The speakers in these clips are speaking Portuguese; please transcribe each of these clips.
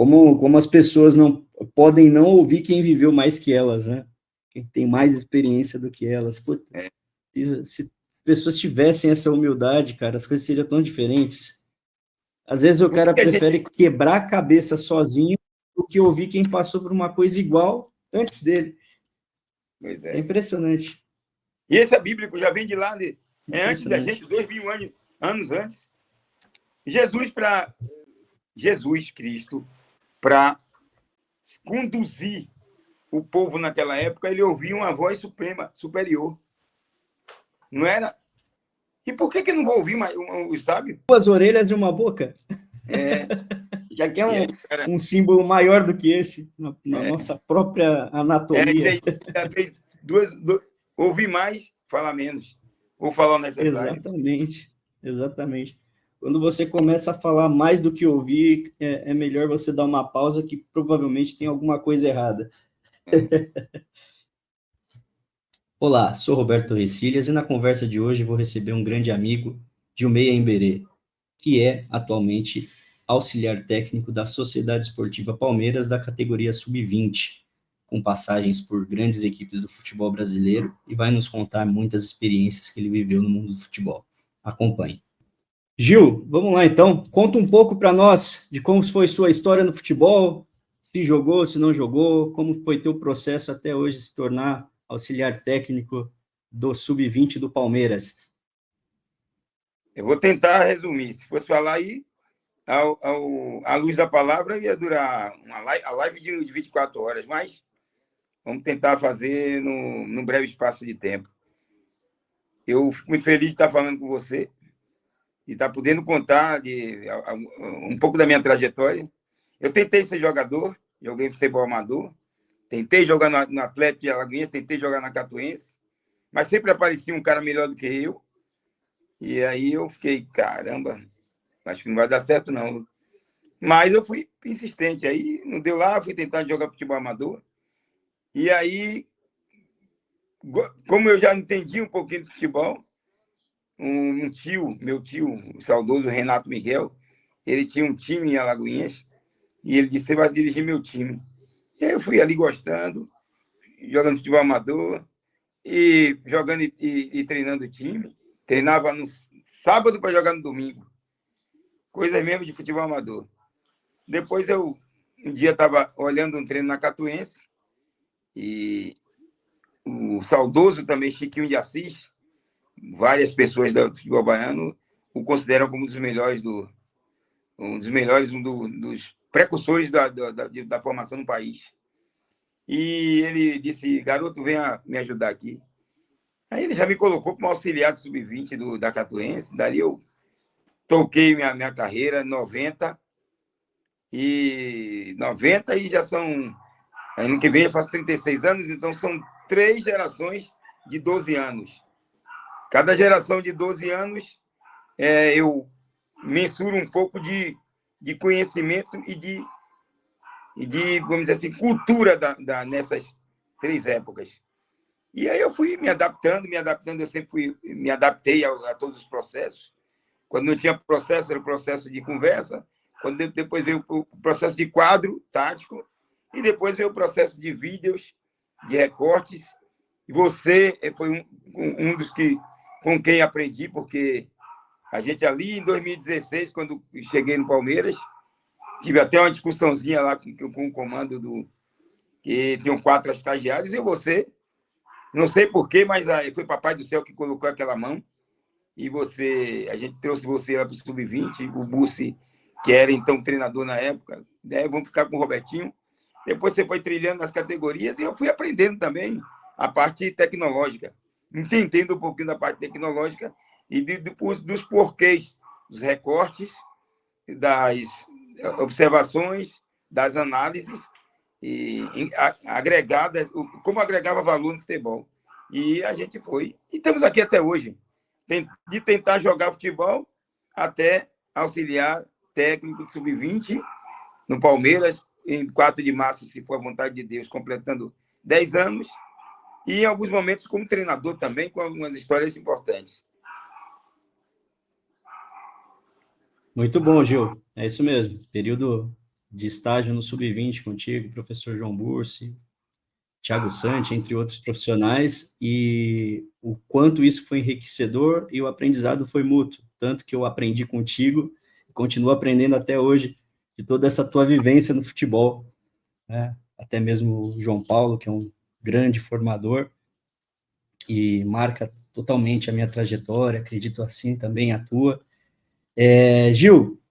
como as pessoas não podem não ouvir quem viveu mais que elas, né? Quem tem mais experiência do que elas. Pô, se pessoas tivessem essa humildade, cara, as coisas seriam tão diferentes. Às vezes o cara prefere quebrar a cabeça sozinho do que ouvir quem passou por uma coisa igual antes dele. Pois É impressionante. E esse é bíblico, já vem de lá, antes da gente, 2000 anos antes. Jesus Cristo, para conduzir o povo naquela época, ele ouvia uma voz suprema, superior. Não era? E por que não vou ouvir mais os sábios? Duas orelhas e uma boca? Já que é um símbolo maior do que esse, na nossa própria anatomia. Fez ouvir mais, falar menos. Ou falar o necessário. Exatamente. Quando você começa a falar mais do que ouvir, é melhor você dar uma pausa, que provavelmente tem alguma coisa errada. Olá, sou Roberto Recilhas e na conversa de hoje vou receber um grande amigo, Gilmeia Emberê, que é atualmente auxiliar técnico da Sociedade Esportiva Palmeiras da categoria Sub-20, com passagens por grandes equipes do futebol brasileiro, e vai nos contar muitas experiências que ele viveu no mundo do futebol. Acompanhe. Gil, vamos lá então. Conta um pouco para nós de como foi sua história no futebol, se jogou, se não jogou, como foi teu processo até hoje se tornar auxiliar técnico do Sub-20 do Palmeiras. Eu vou tentar resumir. Se fosse falar aí, à luz da palavra, ia durar a live de 24 horas, mas vamos tentar fazer num breve espaço de tempo. Eu fico muito feliz de estar falando com você e estar podendo contar um pouco da minha trajetória. Eu tentei ser jogador, joguei futebol amador, tentei jogar no Atlético de Alagoinhas, tentei jogar na Catuense, mas sempre aparecia um cara melhor do que eu. E aí eu fiquei, caramba, acho que não vai dar certo, não. Mas eu fui insistente. Aí não deu lá, fui tentar jogar futebol amador. E aí, como eu já entendi um pouquinho de futebol, meu tio, o saudoso Renato Miguel, ele tinha um time em Alagoinhas e ele disse: você vai dirigir meu time. E aí eu fui ali gostando, jogando futebol amador e jogando e treinando o time. Treinava no sábado para jogar no domingo. Coisa mesmo de futebol amador. Depois um dia estava olhando um treino na Catuense e o saudoso também Chiquinho de Assis, várias pessoas do futebol baiano o consideram como um dos melhores, dos precursores da formação no país. E ele disse: garoto, venha me ajudar aqui. Aí ele já me colocou como auxiliar do Sub-20 da Catuense. Dali eu toquei minha carreira, 90 e já são... Ano que vem eu faço 36 anos, então são 3 gerações de 12 anos. Cada geração de 12 anos, eu mensuro um pouco de conhecimento e de, vamos dizer assim, cultura nessas 3 épocas. E aí eu fui me adaptando, eu sempre me adaptei a todos os processos. Quando não tinha processo, era o processo de conversa. Quando depois veio o processo de quadro tático, e depois veio o processo de vídeos, de recortes. E você foi um dos com quem aprendi, porque a gente ali em 2016, quando cheguei no Palmeiras, tive até uma discussãozinha lá com o comando que tinham 4 estagiários, e você, não sei porquê, mas foi Papai do Céu que colocou aquela mão, e a gente trouxe você lá para o Sub-20, o Bussi, que era então treinador na época, vamos ficar com o Robertinho. Depois você foi trilhando as categorias e eu fui aprendendo também a parte tecnológica, entendendo um pouquinho da parte tecnológica e dos porquês, dos recortes, das observações, das análises e agregadas, como agregava valor no futebol. E a gente foi. E estamos aqui até hoje, de tentar jogar futebol até auxiliar técnico de Sub-20 no Palmeiras, em 4 de março, se for a vontade de Deus, completando 10 anos, e em alguns momentos como treinador também, com algumas histórias importantes. Muito bom, Gil. É isso mesmo. Período de estágio no Sub-20 contigo, professor João Bursi, Thiago Santi, entre outros profissionais, e o quanto isso foi enriquecedor e o aprendizado foi mútuo, tanto que eu aprendi contigo e continuo aprendendo até hoje de toda essa tua vivência no futebol, né? Até mesmo o João Paulo, que é um grande formador e marca totalmente a minha trajetória, acredito assim também a tua. Gil,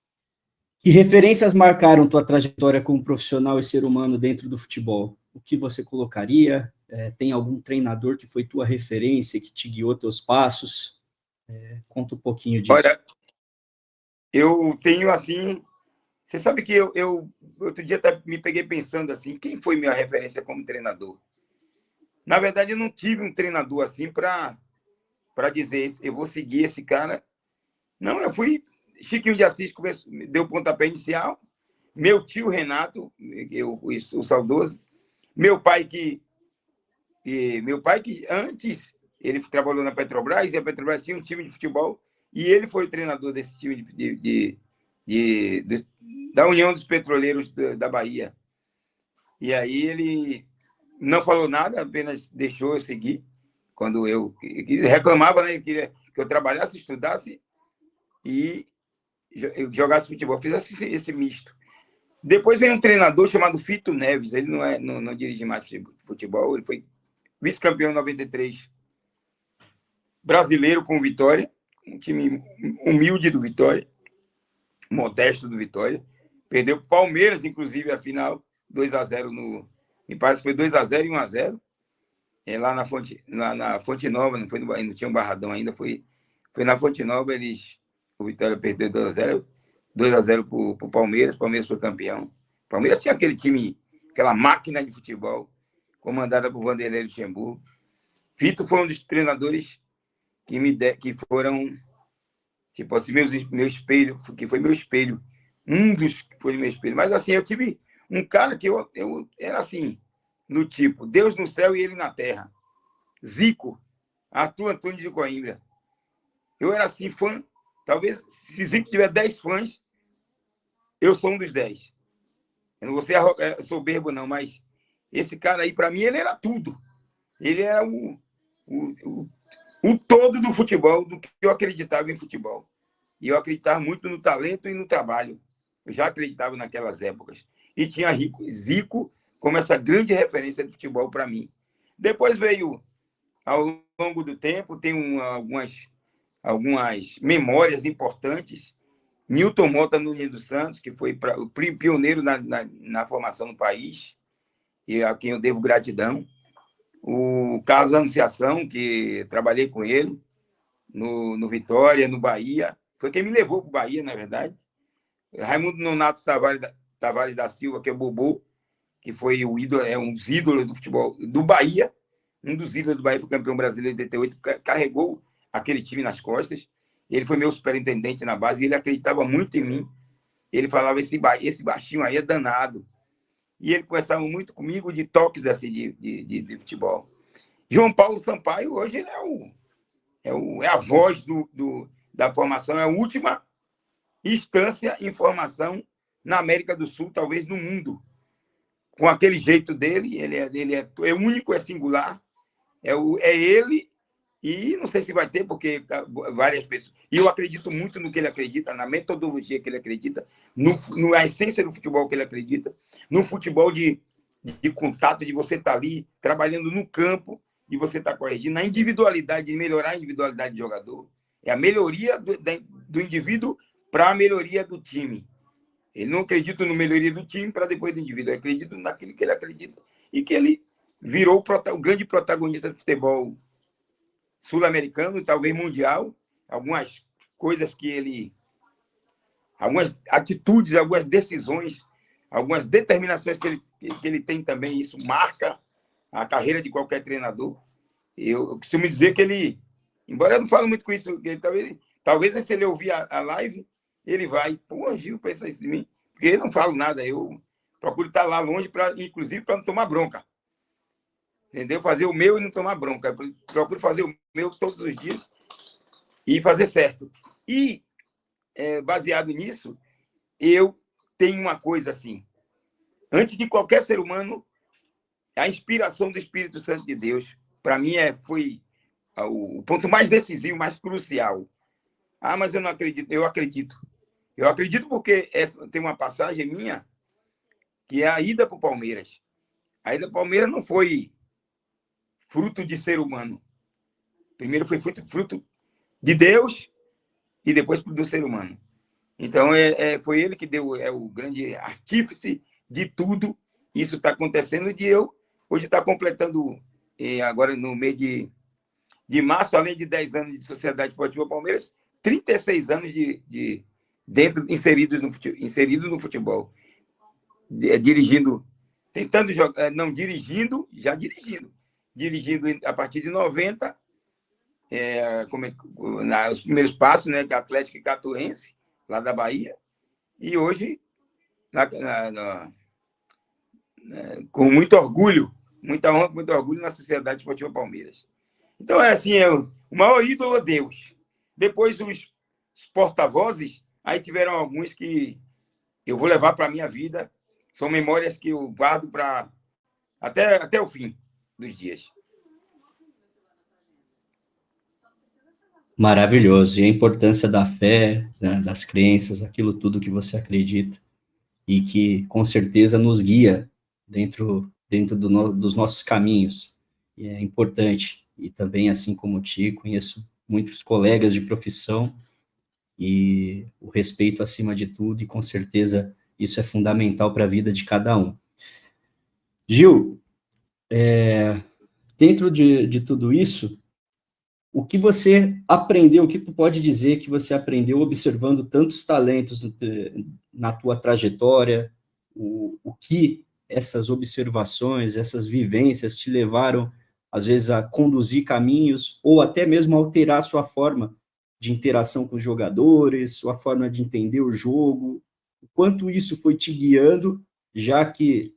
que referências marcaram tua trajetória como profissional e ser humano dentro do futebol? O que você colocaria? Tem algum treinador que foi tua referência, que te guiou teus passos? Conta um pouquinho disso. Olha, eu tenho assim... Você sabe que eu outro dia me peguei pensando assim, quem foi minha referência como treinador? Na verdade, eu não tive um treinador assim para dizer, eu vou seguir esse cara. Não, eu fui... Chiquinho de Assis deu o pontapé inicial. Meu tio Renato, o saudoso. Meu pai que antes ele trabalhou na Petrobras, e a Petrobras tinha um time de futebol, e ele foi o treinador desse time da União dos Petroleiros da Bahia. E aí ele não falou nada, apenas deixou eu seguir. Quando eu reclamava, né, que eu trabalhasse, estudasse e eu jogasse futebol, fizesse esse misto. Depois veio um treinador chamado Fito Neves, ele não dirige mais futebol, ele foi vice-campeão em 93, brasileiro com o Vitória, um time humilde do Vitória, modesto do Vitória. Perdeu para o Palmeiras, inclusive, a final, 2-0 me parece que foi 2-0 e 1-0. Lá na Fonte Nova, não tinha um Barradão ainda, foi na Fonte Nova, o Vitória perdeu 2-0 para o Palmeiras foi campeão. O Palmeiras tinha aquele time, aquela máquina de futebol, comandada por Vanderlei Luxemburgo. Fito foi um dos treinadores que foram, tipo assim, meu espelho, que foi meu espelho. Um dos que foi meu espelho. Mas assim, eu tive um cara que eu era assim, no tipo, Deus no céu e ele na terra. Zico, Arthur Antônio de Coimbra. Eu era assim, fã. Talvez, se Zico tiver 10 fãs, eu sou um dos 10. Eu não vou ser soberbo, não, mas esse cara aí, para mim, ele era tudo. Ele era o todo do futebol, do que eu acreditava em futebol. E eu acreditava muito no talento e no trabalho. Eu já acreditava naquelas épocas. E tinha Zico como essa grande referência de futebol para mim. Depois veio, ao longo do tempo, tem algumas memórias importantes. Nilton Mota Nunes dos Santos, que foi o pioneiro na formação no país, e a quem eu devo gratidão. O Carlos Anunciação, que trabalhei com ele no Vitória, no Bahia. Foi quem me levou para o Bahia, na verdade. Raimundo Nonato Tavares da Silva, que é o Bobô, que foi um dos ídolos do futebol do Bahia. Um dos ídolos do Bahia, foi campeão brasileiro de 88, carregou aquele time nas costas. Ele foi meu superintendente na base e ele acreditava muito em mim. Ele falava, esse baixinho aí é danado. E ele conversava muito comigo de toques assim, de futebol. João Paulo Sampaio, hoje, ele é a voz da formação, é a última instância em formação na América do Sul, talvez no mundo. Com aquele jeito dele, ele é único, é singular. É ele, e não sei se vai ter, porque várias pessoas... E eu acredito muito no que ele acredita, na metodologia que ele acredita, na essência do futebol que ele acredita, no futebol de contato, de você estar ali trabalhando no campo, e você está corrigindo, na individualidade, de melhorar a individualidade do jogador. É a melhoria do indivíduo para a melhoria do time. Ele não acredita na melhoria do time para depois do indivíduo. Ele acredita naquilo que ele acredita e que ele virou o grande protagonista do futebol sul-americano, talvez mundial. Algumas coisas algumas atitudes, algumas decisões, algumas determinações que ele tem também, isso marca a carreira de qualquer treinador. Eu costumo dizer que ele, embora eu não fale muito com isso, talvez se ele ouvir a live, ele vai, pô, Gil, pensa isso em mim, porque eu não falo nada, eu procuro estar lá longe, inclusive para não tomar bronca. Entendeu? Fazer o meu e não tomar bronca. Eu procuro fazer o meu todos os dias e fazer certo. E, baseado nisso, eu tenho uma coisa assim, antes de qualquer ser humano, a inspiração do Espírito Santo de Deus, para mim, foi o ponto mais decisivo, mais crucial. Ah, mas eu não acredito. Eu acredito. Eu acredito porque tem uma passagem minha que é a ida para o Palmeiras. A ida para o Palmeiras não foi fruto de ser humano. Primeiro foi fruto de Deus e depois do ser humano. Então, foi ele que deu, o grande artífice de tudo. Isso está acontecendo e eu hoje está completando, agora no mês de março, além de 10 anos de Sociedade Esportiva Palmeiras, 36 anos inseridos no futebol. Dirigindo, tentando jogar, não dirigindo, já dirigindo. Dirigindo a partir de 90, os primeiros passos, né, que é Atlético e Catuense, lá da Bahia, e hoje, com muito orgulho, muita honra, muito orgulho na Sociedade Esportiva Palmeiras. Então, assim, o maior ídolo é Deus. Depois os porta-vozes, aí tiveram alguns que eu vou levar para a minha vida, são memórias que eu guardo para até o fim dos dias. Maravilhoso. E a importância da fé, né, das crenças, aquilo tudo que você acredita e que com certeza nos guia dentro dos nossos caminhos. E é importante. E também, assim como ti, conheço muitos colegas de profissão e o respeito acima de tudo, e com certeza isso é fundamental para a vida de cada um. Gil, dentro de tudo isso, o que você aprendeu, o que tu pode dizer que você aprendeu observando tantos talentos na tua trajetória, o que essas observações, essas vivências te levaram, às vezes, a conduzir caminhos, ou até mesmo alterar a sua forma de interação com os jogadores, sua forma de entender o jogo, o quanto isso foi te guiando, já que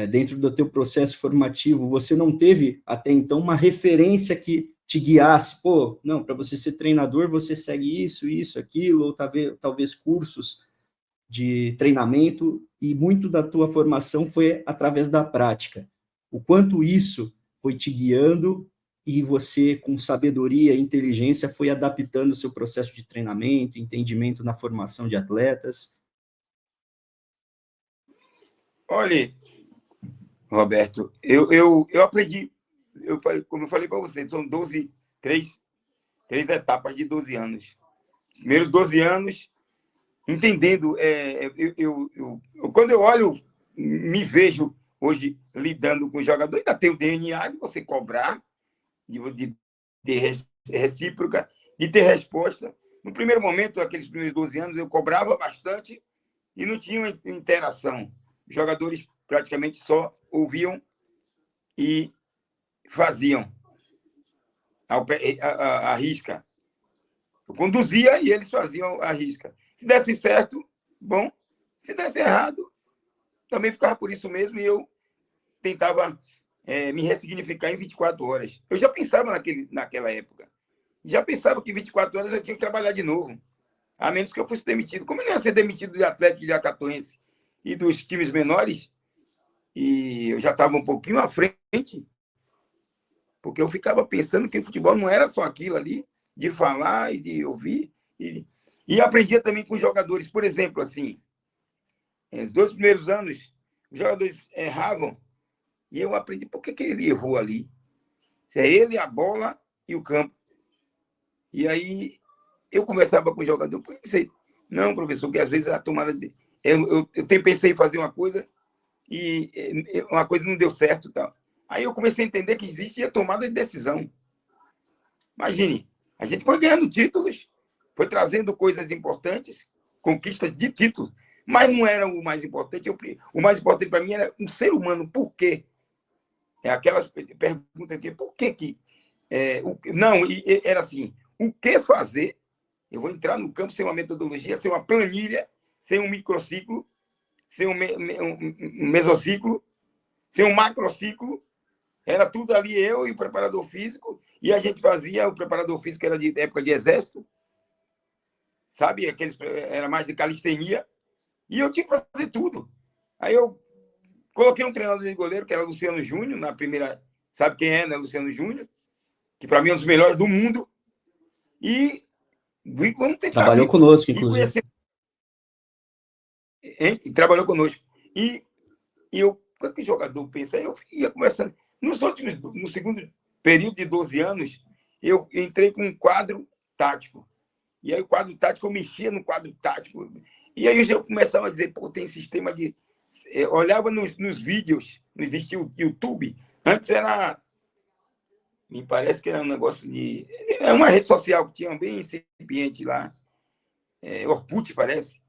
dentro do teu processo formativo, você não teve até então uma referência que te guiasse, pô, não, para você ser treinador, você segue isso, aquilo, ou talvez cursos de treinamento, e muito da tua formação foi através da prática. O quanto isso foi te guiando e você, com sabedoria e inteligência, foi adaptando o seu processo de treinamento, entendimento na formação de atletas? Olha, Roberto, eu aprendi, como eu falei para você, são três etapas de 12 anos. Primeiros 12 anos, entendendo, quando eu olho, me vejo hoje lidando com jogador, ainda tem o DNA de você cobrar, de ter recíproca, de ter resposta. No primeiro momento, aqueles primeiros 12 anos, eu cobrava bastante e não tinha interação. Os jogadores praticamente só ouviam e faziam a risca. Eu conduzia e eles faziam a risca. Se desse certo, bom. Se desse errado, também ficava por isso mesmo e eu tentava me ressignificar em 24 horas. Eu já pensava naquela época. Já pensava que em 24 horas eu tinha que trabalhar de novo. A menos que eu fosse demitido. Como eu não ia ser demitido de Atlético de Acatuense e dos times menores, e eu já estava um pouquinho à frente, porque eu ficava pensando que o futebol não era só aquilo ali, de falar e de ouvir. E aprendia também com os jogadores. Por exemplo, assim, os 2 primeiros anos, os jogadores erravam, e eu aprendi por que ele errou ali. Se é ele, a bola e o campo. E aí eu conversava com o jogador, por que você... Não, professor, porque às vezes a tomada... Eu pensei em fazer uma coisa e uma coisa não deu certo e tal. Aí eu comecei a entender que existia tomada de decisão. Imagine, a gente foi ganhando títulos, foi trazendo coisas importantes, conquistas de títulos, mas não era o mais importante. O mais importante para mim era um ser humano. Por quê? Aquelas perguntas aqui, por que que... não, era assim, o que fazer? Eu vou entrar no campo sem uma metodologia, sem uma planilha, sem um microciclo, sem um mesociclo, sem um macrociclo. Era tudo ali, eu e o preparador físico, e a gente fazia, o preparador físico era de época de exército, sabe? Era mais de calistenia, e eu tinha que fazer tudo. Aí eu Coloquei um treinador de goleiro, que era Luciano Júnior, na primeira... Sabe quem é, né? Luciano Júnior, que para mim é um dos melhores do mundo. E vamos tentar... Trabalhou conosco, inclusive. Conhecer, e trabalhou conosco. E eu, quando o jogador pensa, eu ia começando... No segundo período de 12 anos, eu entrei com um quadro tático. E aí o quadro tático, eu mexia no quadro tático. E aí eu começava a dizer, pô, tem sistema de... Eu olhava nos vídeos, não existia o YouTube. Antes era... Me parece que era um negócio de... É uma rede social que tinha bem incipiente lá. Orkut, parece.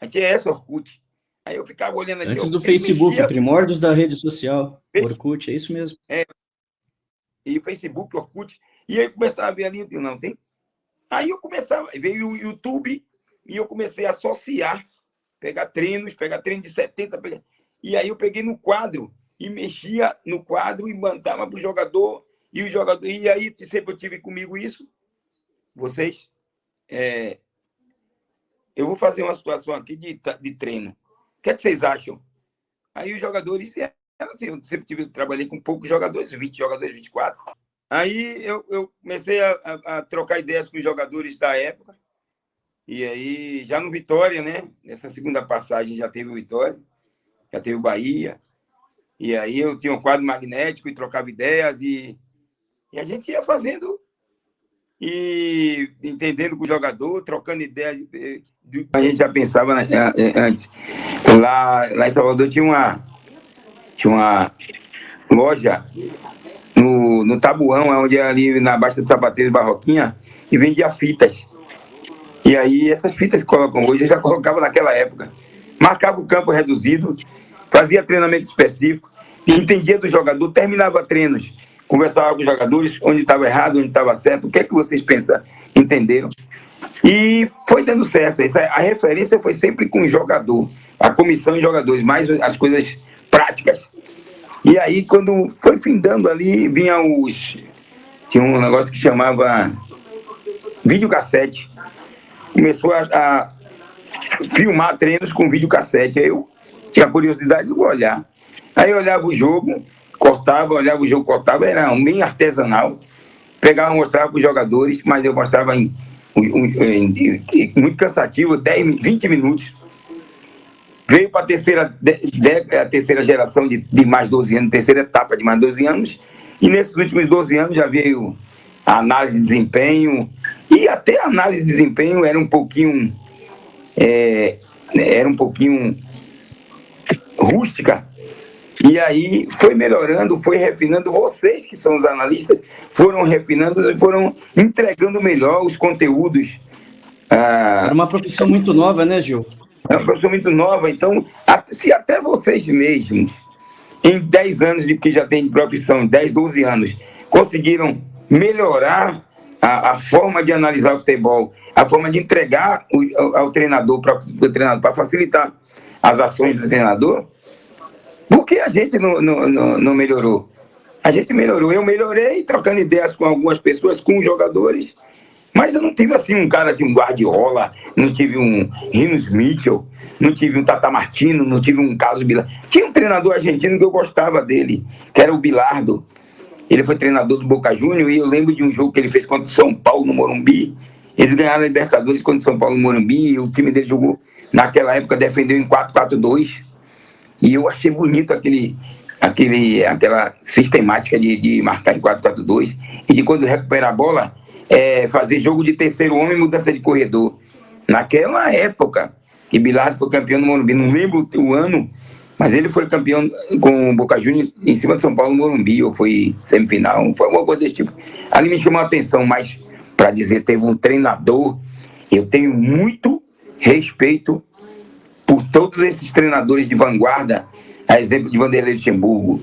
A gente é essa Orkut. Aí eu ficava olhando aqui... Antes do Facebook, mexia... primórdios da rede social. Orkut, é isso mesmo. E Facebook, Orkut. E aí eu começava a ver ali, não tem... Aí eu começava... Veio o YouTube e eu comecei a associar, pegar treinos de 70... E aí eu peguei no quadro e mexia no quadro e mandava para o jogador... E o jogador... E aí sempre eu tive comigo isso. Vocês... Eu vou fazer uma situação aqui de treino. O que é que vocês acham? Aí os jogadores... Assim, eu sempre trabalhei com poucos jogadores, 20 jogadores, 24. Aí eu comecei a trocar ideias com os jogadores da época. E aí, já no Vitória, né? Nessa segunda passagem já teve o Vitória, já teve o Bahia. E aí eu tinha um quadro magnético e trocava ideias e a gente ia fazendo e entendendo com o jogador, trocando ideias. A gente já pensava antes. Lá em Salvador tinha uma loja no Tabuão, onde é ali na Baixa do Sapateiro Barroquinha, que vendia fitas. E aí essas fitas que colocam hoje, eu já colocava naquela época. Marcava o campo reduzido, fazia treinamento específico, entendia do jogador, terminava treinos, conversava com os jogadores, onde estava errado, onde estava certo, o que é que vocês pensam, entenderam? E foi dando certo. A referência foi sempre com o jogador, a comissão de jogadores, mais as coisas práticas. E aí, quando foi findando ali, vinha tinha um negócio que chamava videocassete. Começou a filmar treinos com videocassete. Aí eu tinha curiosidade de olhar. Aí eu olhava o jogo, cortava, era bem artesanal. Pegava e mostrava para os jogadores, mas eu mostrava muito cansativo, 10, 20 minutos. Veio para a terceira geração de mais 12 anos, terceira etapa de mais 12 anos, e nesses últimos 12 anos já veio a análise de desempenho, e até a análise de desempenho era um pouquinho rústica, e aí foi melhorando, foi refinando. Vocês que são os analistas foram refinando e foram entregando melhor os conteúdos. Era uma profissão muito nova, né, Gil? É uma profissão muito nova, então, se até vocês mesmos, em 10 anos de que já tem de profissão, 10, 12 anos, conseguiram melhorar a forma de analisar o futebol, a forma de entregar ao treinador, para facilitar as ações do treinador, por que a gente não melhorou? A gente melhorou. Eu melhorei trocando ideias com algumas pessoas, com os jogadores, mas eu não tive assim um cara de um Guardiola, não tive um Rinos Mitchell, não tive um Tata Martino, não tive um Carlos Bilardo. Tinha um treinador argentino que eu gostava dele, que era o Bilardo. Ele foi treinador do Boca Juniors e eu lembro de um jogo que ele fez contra o São Paulo no Morumbi. Eles ganharam a Libertadores contra o São Paulo no Morumbi e o time dele jogou, naquela época, defendeu em 4-4-2. E eu achei bonito aquela sistemática de marcar em 4-4-2 e de quando recupera a bola, fazer jogo de terceiro homem e mudança de corredor. Naquela época que Bilardo foi campeão no Morumbi, não lembro o ano, mas ele foi campeão com o Boca Juniors em cima de São Paulo no Morumbi, ou foi semifinal, foi alguma coisa desse tipo. Ali me chamou a atenção, mas para dizer, teve um treinador, eu tenho muito respeito por todos esses treinadores de vanguarda, a exemplo de Vanderlei Luxemburgo,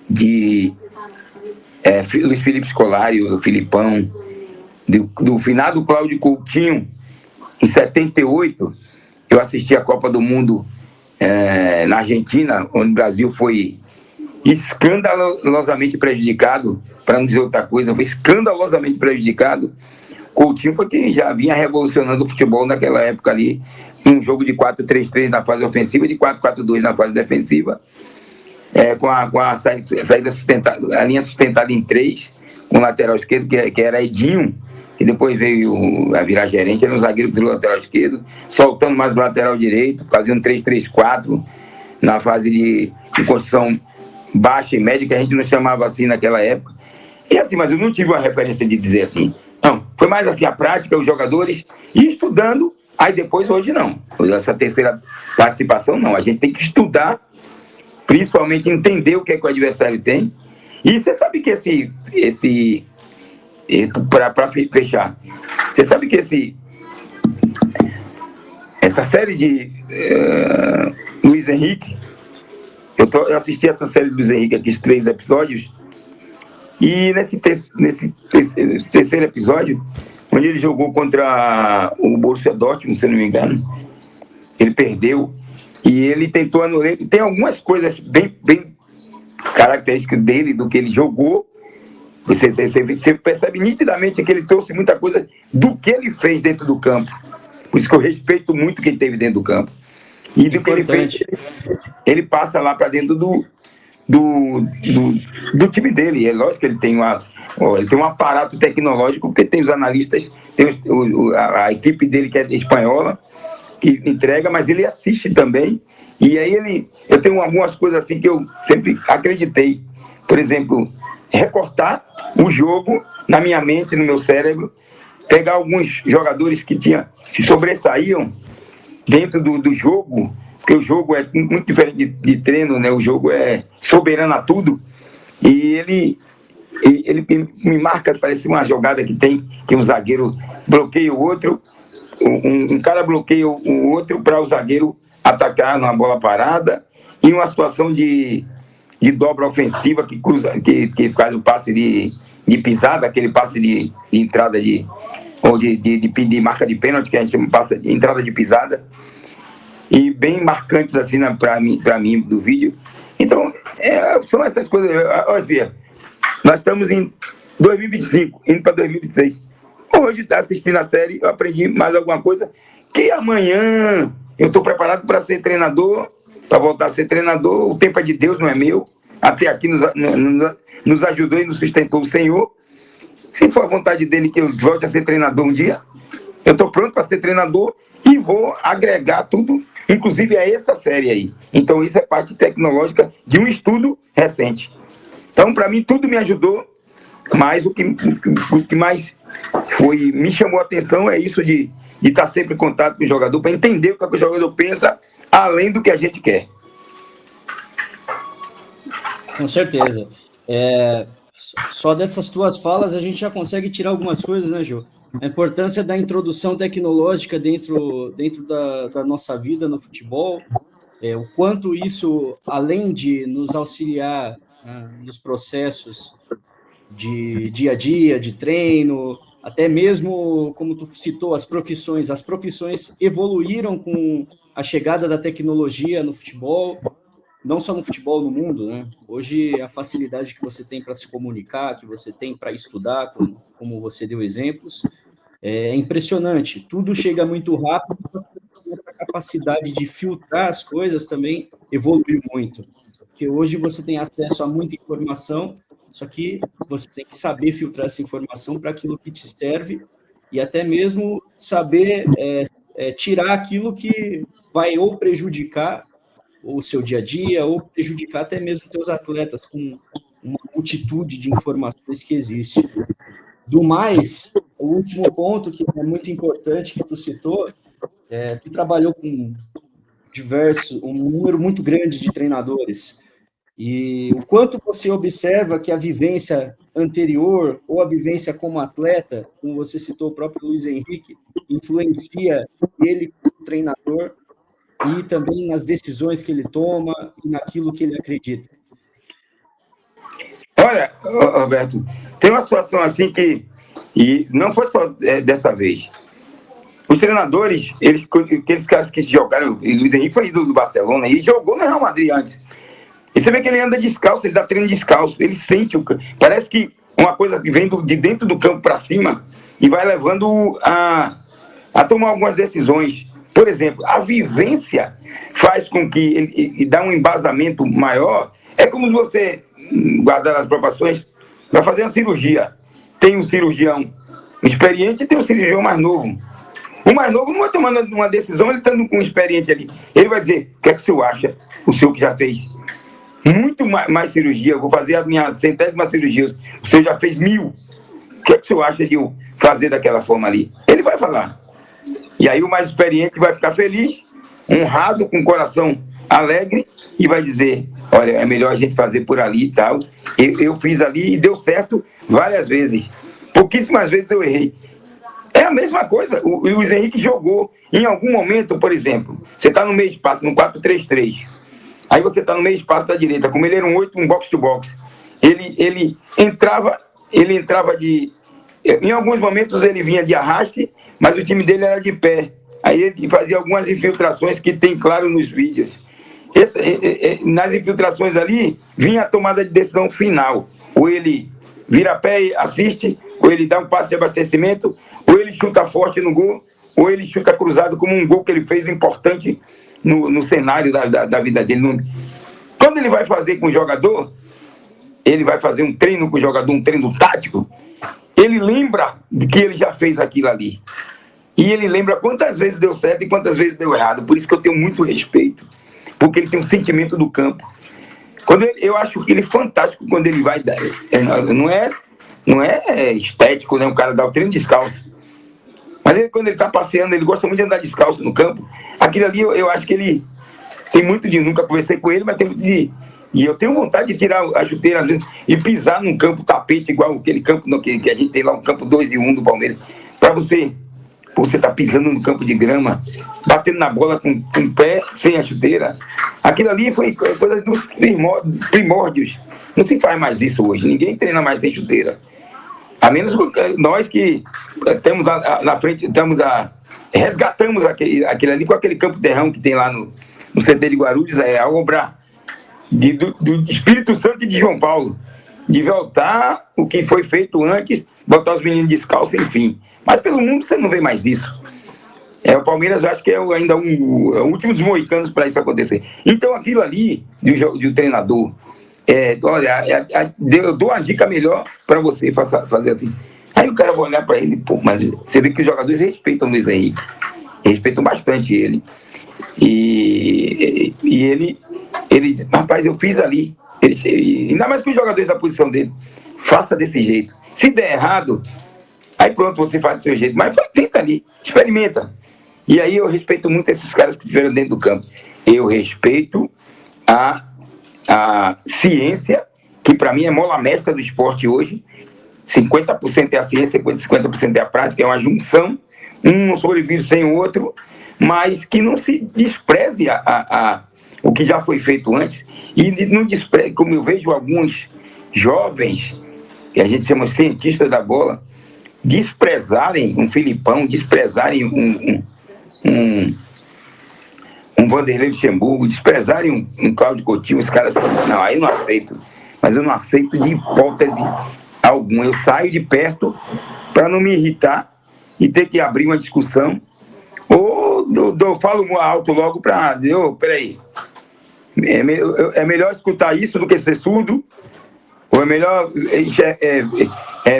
de Luiz Felipe Scolari, o Filipão, do finado Cláudio Coutinho. Em 78, eu assisti a Copa do Mundo na Argentina, onde o Brasil foi escandalosamente prejudicado, para não dizer outra coisa, foi escandalosamente prejudicado. Coutinho foi quem já vinha revolucionando o futebol naquela época ali, um jogo de 4-3-3 na fase ofensiva e de 4-4-2 na fase defensiva. com a saída sustentada, a linha sustentada em 3, com o lateral esquerdo, que era Edinho, que depois veio a virar gerente, era um zagueiro do lateral esquerdo, soltando mais o lateral direito, fazendo 3-3-4, na fase de construção baixa e média, que a gente não chamava assim naquela época. E assim, mas eu não tive uma referência de dizer assim. Não, foi mais assim, a prática, os jogadores, e estudando, aí depois, hoje não. Essa terceira participação, não. A gente tem que estudar, principalmente entender o que é que o adversário tem. E você sabe que para fechar, você sabe que essa série de Luiz Henrique, eu assisti essa série do Luiz Henrique aqui, os 3 episódios, e nesse terceiro episódio, onde ele jogou contra o Borussia Dortmund, se eu não me engano, ele perdeu, e ele tentou anular. Tem algumas coisas bem características dele, do que ele jogou. Você percebe nitidamente que ele trouxe muita coisa do que ele fez dentro do campo. Por isso que eu respeito muito quem teve dentro do campo. E do que ele fez, ele passa lá para dentro do time dele. É lógico que ele tem um aparato tecnológico, porque tem os analistas, tem a equipe dele que é espanhola, que entrega, mas ele assiste também. E aí eu tenho algumas coisas assim que eu sempre acreditei. Por exemplo, recortar o jogo na minha mente, no meu cérebro, pegar alguns jogadores que se sobressaíam dentro do jogo, porque o jogo é muito diferente de treino, né? O jogo é soberano a tudo, e ele me marca, parece uma jogada que um zagueiro bloqueia o outro, um cara bloqueia o outro para o zagueiro atacar numa bola parada, e uma situação de dobra ofensiva que faz o passe de pisada, aquele passe de entrada ou de marca de pênalti, que a gente chama passe de entrada de pisada, e bem marcantes assim para mim do vídeo. Então, são essas coisas. Olha, nós estamos em 2025, indo para 2026. Hoje, assistindo a série, eu aprendi mais alguma coisa, que amanhã eu estou preparado para ser treinador, para voltar a ser treinador. O tempo é de Deus, não é meu. Até aqui nos ajudou e nos sustentou o Senhor. Se for a vontade dele que eu volte a ser treinador um dia, eu estou pronto para ser treinador e vou agregar tudo, inclusive a essa série aí. Então, isso é parte tecnológica de um estudo recente. Então, para mim, tudo me ajudou, mas o que mais me chamou a atenção é isso de estar sempre em contato com o jogador, para entender o que o jogador pensa, além do que a gente quer. Com certeza. Só dessas tuas falas a gente já consegue tirar algumas coisas, né, Jô? A importância da introdução tecnológica dentro da nossa vida no futebol, o quanto isso, além de nos auxiliar nos processos de dia a dia, de treino, até mesmo, como tu citou, as profissões evoluíram com a chegada da tecnologia no futebol, não só no futebol, no mundo, né? Hoje, a facilidade que você tem para se comunicar, que você tem para estudar, como você deu exemplos, é impressionante. Tudo chega muito rápido, essa capacidade de filtrar as coisas também evoluiu muito. Porque hoje você tem acesso a muita informação, só que você tem que saber filtrar essa informação para aquilo que te serve e até mesmo saber tirar aquilo que vai ou prejudicar o seu dia a dia, ou prejudicar até mesmo os teus atletas, com uma multitude de informações que existe. Do mais, o último ponto, que é muito importante, que tu citou, tu trabalhou com um número muito grande de treinadores, e o quanto você observa que a vivência anterior, ou a vivência como atleta, como você citou o próprio Luiz Henrique, influencia ele como treinador, e também nas decisões que ele toma e naquilo que ele acredita. Olha, Roberto, tem uma situação assim e não foi só dessa vez. Os treinadores, aqueles caras que jogaram, e Luiz Henrique foi ídolo do Barcelona, e jogou no Real Madrid antes. E você vê que ele anda descalço, ele dá treino descalço, ele sente parece que uma coisa que vem de dentro do campo para cima e vai levando a tomar algumas decisões. Por exemplo, a vivência faz com que ele dá um embasamento maior É como você, guardar as proporções, vai fazer uma cirurgia. Tem um cirurgião experiente e tem um cirurgião mais novo. O mais novo não vai tomando uma decisão, ele estando com um experiente ali. Ele vai dizer, o que é que o senhor acha? O senhor que já fez muito mais cirurgia, eu vou fazer a minha 100ª cirurgia, o senhor já fez 1000. O que é que o senhor acha de eu fazer daquela forma ali? Ele vai falar. E aí o mais experiente vai ficar feliz, honrado, com o coração alegre, e vai dizer, olha, é melhor a gente fazer por ali e tal. Eu fiz ali e deu certo várias vezes. Pouquíssimas vezes eu errei. É a mesma coisa. O Luiz Henrique jogou em algum momento, por exemplo, você está no meio espaço, no 4-3-3. Aí você está no meio espaço da direita, como ele era um 8, um box-to-box. Ele entrava de... Em alguns momentos ele vinha de arraste, mas o time dele era de pé. Aí ele fazia algumas infiltrações que tem claro nos vídeos. Nas infiltrações ali, vinha a tomada de decisão final. Ou ele vira pé e assiste, ou ele dá um passe de abastecimento, ou ele chuta forte no gol, ou ele chuta cruzado, como um gol que ele fez importante no cenário da vida dele. Quando ele vai fazer com o jogador, ele vai fazer um treino com o jogador, um treino tático, ele lembra de que ele já fez aquilo ali. E ele lembra quantas vezes deu certo e quantas vezes deu errado. Por isso que eu tenho muito respeito, porque ele tem um sentimento do campo. Eu acho que ele é fantástico quando ele vai dar. Não é estético, né? O cara dá o treino descalço. Mas ele, quando ele está passeando, ele gosta muito de andar descalço no campo. Aquilo ali, eu acho que ele tem muito de... Nunca conversei com ele, mas tem muito de... E eu tenho vontade de tirar a chuteira, às vezes, e pisar num campo tapete, igual aquele campo que a gente tem lá, um campo 2-1 do Palmeiras. Para você tá pisando no campo de grama, batendo na bola com o pé, sem a chuteira. Aquilo ali foi coisa dos primórdios. Não se faz mais isso hoje. Ninguém treina mais sem chuteira. A menos nós que temos na frente, resgatamos aquele ali com aquele campo terrão que tem lá no CT de Guarulhos, é a obra do Espírito Santo e de João Paulo, de voltar o que foi feito antes, botar os meninos descalços, enfim. Mas pelo mundo você não vê mais isso. O Palmeiras, eu acho que é ainda o último dos moicanos para isso acontecer. Então aquilo ali, de um treinador, olha, eu dou uma dica melhor para você fazer assim. Aí o cara vai olhar para ele, pô, mas você vê que os jogadores respeitam o Luiz Henrique, respeitam bastante ele. E ele diz, rapaz, eu fiz ali. Ainda mais que os jogadores da posição dele, faça desse jeito. Se der errado, aí pronto, você faz do seu jeito. Mas tenta ali, experimenta. E aí eu respeito muito esses caras que estiveram dentro do campo. Eu respeito a ciência, que para mim é mola mestra do esporte hoje. 50% é a ciência, 50% é a prática, é uma junção. Um não sobrevive sem o outro, mas que não se despreze o que já foi feito antes. E não despreze, como eu vejo alguns jovens, que a gente chama de cientistas da bola, desprezarem um Filipão, desprezarem um Vanderlei Luxemburgo, desprezarem um Cláudio Coutinho, os caras falam, não, aí eu não aceito. Mas eu não aceito de hipótese alguma. Eu saio de perto para não me irritar e ter que abrir uma discussão, ou eu falo alto logo para dizer, peraí, é melhor escutar isso do que ser surdo, ou é melhor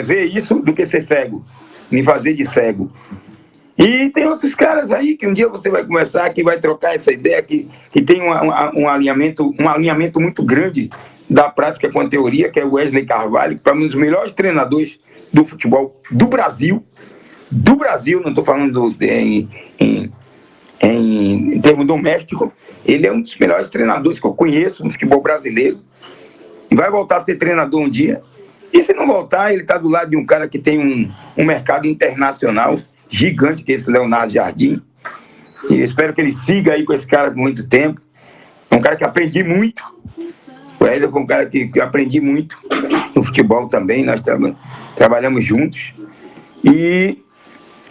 ver isso do que ser cego, me fazer de cego. E tem outros caras aí que um dia você vai conversar, que vai trocar essa ideia, que tem um alinhamento muito grande da prática com a teoria, que é o Wesley Carvalho, que para mim é um dos melhores treinadores do futebol do Brasil, não estou falando em termo doméstico. Ele é um dos melhores treinadores que eu conheço no futebol brasileiro, e vai voltar a ser treinador um dia. E se não voltar, ele está do lado de um cara que tem um mercado internacional gigante, que é esse Leonardo Jardim, e eu espero que ele siga aí com esse cara por muito tempo. É um cara que aprendi muito. O Éder foi um cara que aprendi muito no futebol também, nós trabalhamos juntos. E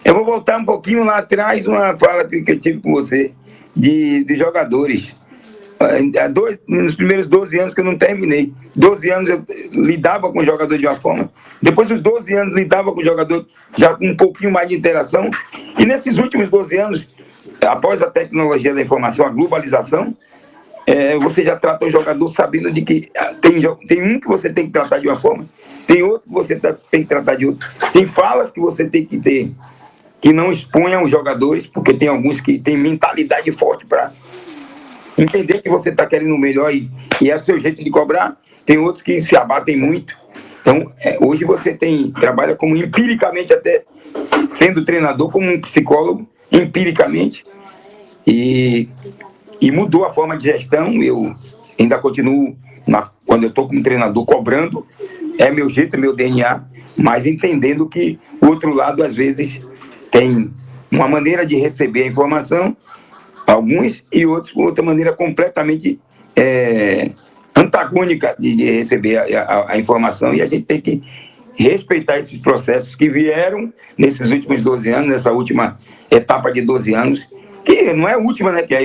eu vou voltar um pouquinho lá atrás, uma fala que eu tive com você, de jogadores. Nos primeiros 12 anos que eu não terminei. 12 anos eu lidava com o jogador de uma forma. Depois dos 12 anos lidava com o jogador já com um pouquinho mais de interação. E nesses últimos 12 anos, após a tecnologia da informação, a globalização, você já trata o jogador sabendo de que tem um que você tem que tratar de uma forma, tem outro que você tem que tratar de outro. Tem falas que você tem que ter que não exponham os jogadores, porque tem alguns que têm mentalidade forte para entender que você está querendo o melhor e é o seu jeito de cobrar. Tem outros que se abatem muito. Então, hoje você trabalha como empiricamente, até sendo treinador, como um psicólogo, empiricamente, e mudou a forma de gestão. Eu ainda continuo, quando eu estou como treinador, cobrando, é meu jeito, é meu DNA, mas entendendo que o outro lado, às vezes, tem uma maneira de receber a informação, alguns, e outros com outra maneira completamente antagônica de receber a informação, e a gente tem que respeitar esses processos que vieram nesses últimos 12 anos, nessa última etapa de 12 anos, que não é a última, né? Que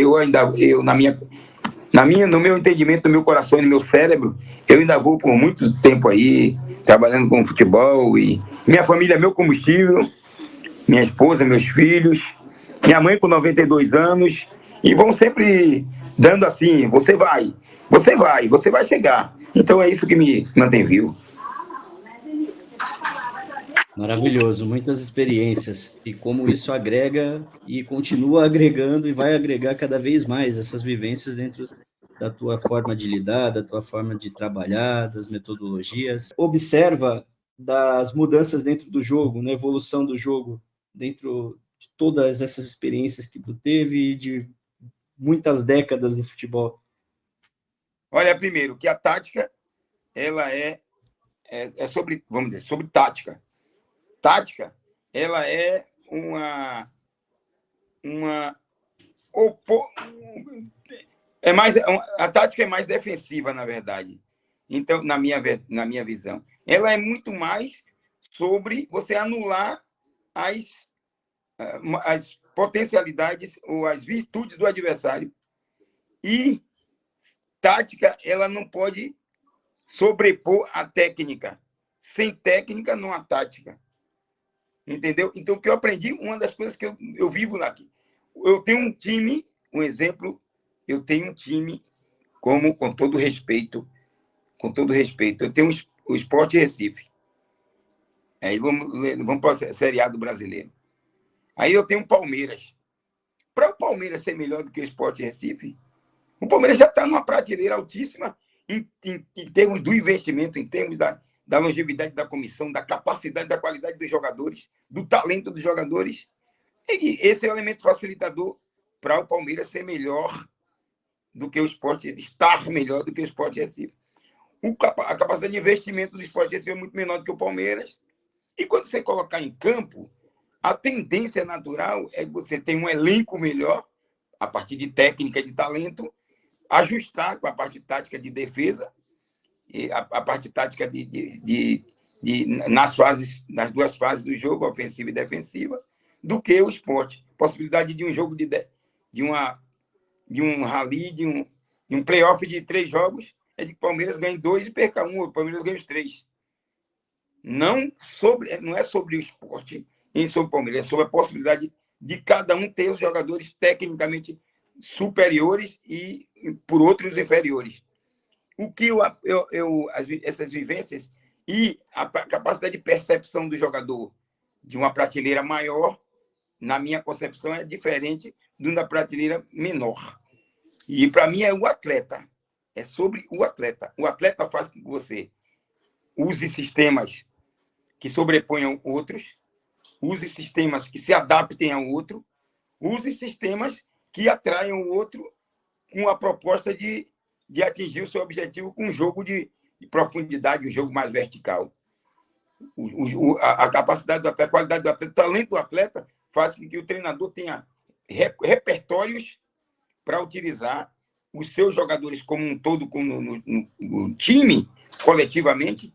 no meu entendimento, no meu coração e no meu cérebro, eu ainda vou por muito tempo aí, trabalhando com futebol, e minha família é meu combustível, minha esposa, meus filhos, minha mãe com 92 anos, e vão sempre dando assim, você vai chegar. Então é isso que me mantém vivo. Maravilhoso, muitas experiências e como isso agrega e continua agregando e vai agregar cada vez mais essas vivências dentro da tua forma de lidar, da tua forma de trabalhar, das metodologias. Observa das mudanças dentro do jogo, na evolução do jogo, dentro de todas essas experiências que tu teve de muitas décadas no futebol. Olha, primeiro, que a tática, ela é sobre, vamos dizer, sobre tática. Tática, ela é a tática é mais defensiva, na verdade. Então, na minha visão, ela é muito mais sobre você anular as potencialidades ou as virtudes do adversário. E tática, ela não pode sobrepor a técnica. Sem técnica, não há tática. Entendeu? Então, o que eu aprendi, uma das coisas que eu vivo aqui. Eu tenho um time, um exemplo, eu tenho um time com todo respeito, eu tenho o Sport Recife. Aí vamos para a Série A do brasileiro. Aí eu tenho o Palmeiras. Para o Palmeiras ser melhor do que o Sport Recife, o Palmeiras já está numa prateleira altíssima em termos do investimento, em termos da longevidade da comissão, da capacidade, da qualidade dos jogadores, do talento dos jogadores. E esse é o elemento facilitador para o Palmeiras ser melhor do que o Sport, estar melhor do que o Sport Recife. A capacidade de investimento do Sport Recife é muito menor do que o Palmeiras. E quando você colocar em campo, a tendência natural é que você tenha um elenco melhor, a partir de técnica e de talento, ajustar com a parte tática de defesa, e a parte tática nas duas fases do jogo, ofensiva e defensiva, do que o esporte. Possibilidade de um jogo de um rally, de um playoff de 3 jogos, é de que o Palmeiras ganhe 2 e perca 1, o Palmeiras ganha os 3. Não é sobre o esporte nem sobre o Palmeiras, é sobre a possibilidade de cada um ter os jogadores tecnicamente superiores e por outros inferiores. O que essas vivências e a capacidade de percepção do jogador de uma prateleira maior, na minha concepção, é diferente de uma prateleira menor. E, para mim, é o atleta. É sobre o atleta. O atleta faz com que você use sistemas que sobreponham outros, use sistemas que se adaptem ao outro, use sistemas que atraiam o outro com a proposta de atingir o seu objetivo com um jogo de profundidade, um jogo mais vertical. A capacidade do atleta, a qualidade do atleta, o talento do atleta faz com que o treinador tenha repertórios para utilizar os seus jogadores como um todo, no time, coletivamente,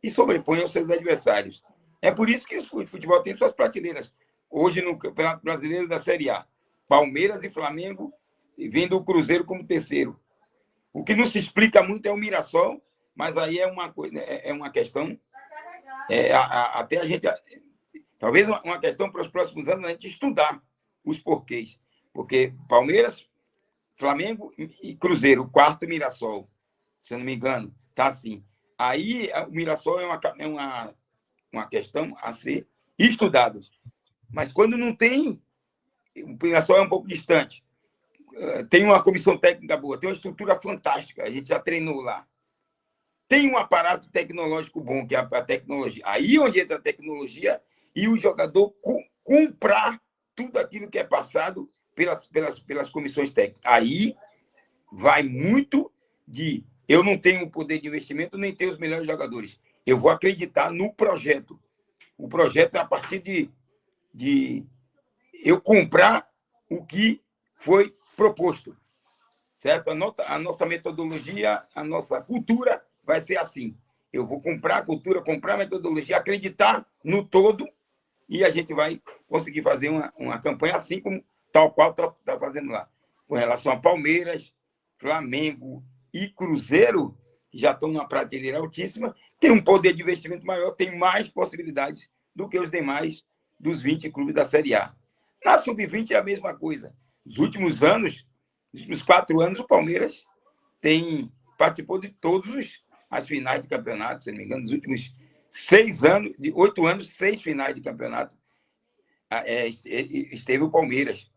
e sobrepõe aos seus adversários. É por isso que o futebol tem suas prateleiras. Hoje, no Campeonato Brasileiro da Série A, Palmeiras e Flamengo, vindo o Cruzeiro como terceiro. O que não se explica muito é o Mirassol, mas aí é uma questão, até a gente, talvez uma questão para os próximos anos, a gente estudar os porquês. Porque Palmeiras, Flamengo e Cruzeiro, o quarto Mirassol, se eu não me engano, tá assim. Aí o Mirassol é uma questão a ser estudada. Mas quando não tem, o Mirassol é um pouco distante. Tem uma comissão técnica boa, tem uma estrutura fantástica, a gente já treinou lá. Tem um aparato tecnológico bom, que é a tecnologia. Aí onde entra a tecnologia e o jogador comprar tudo aquilo que é passado pelas comissões técnicas. Aí vai muito de... Eu não tenho o poder de investimento, nem tenho os melhores jogadores. Eu vou acreditar no projeto. O projeto é a partir de eu comprar o que foi proposto. Certo? A nossa metodologia, a nossa cultura vai ser assim. Eu vou comprar a cultura, comprar a metodologia, acreditar no todo e a gente vai conseguir fazer uma campanha assim como tal qual está fazendo lá. Com relação a Palmeiras, Flamengo e Cruzeiro, que já estão numa prateleira altíssima, tem um poder de investimento maior, tem mais possibilidades do que os demais dos 20 clubes da Série A. Na Sub-20 é a mesma coisa. Nos últimos 4 anos, o Palmeiras participou de todas as finais de campeonato, se não me engano, nos últimos 8 anos, 6 finais de campeonato esteve o Palmeiras.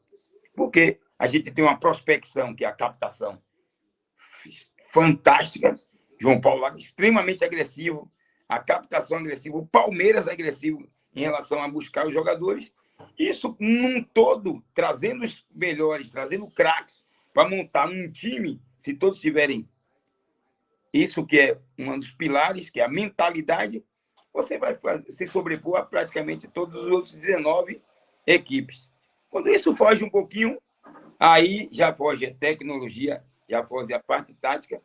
Porque a gente tem uma prospecção, que é a captação fantástica, João Paulo extremamente agressivo, a captação agressiva, o Palmeiras agressivo em relação a buscar os jogadores. Isso num todo, trazendo os melhores, trazendo craques, para montar um time, se todos tiverem isso que é um dos pilares, que é a mentalidade, você vai se sobrepor a praticamente todos os outros 19 equipes. Quando isso foge um pouquinho, aí já foge a tecnologia, já foge a parte tática,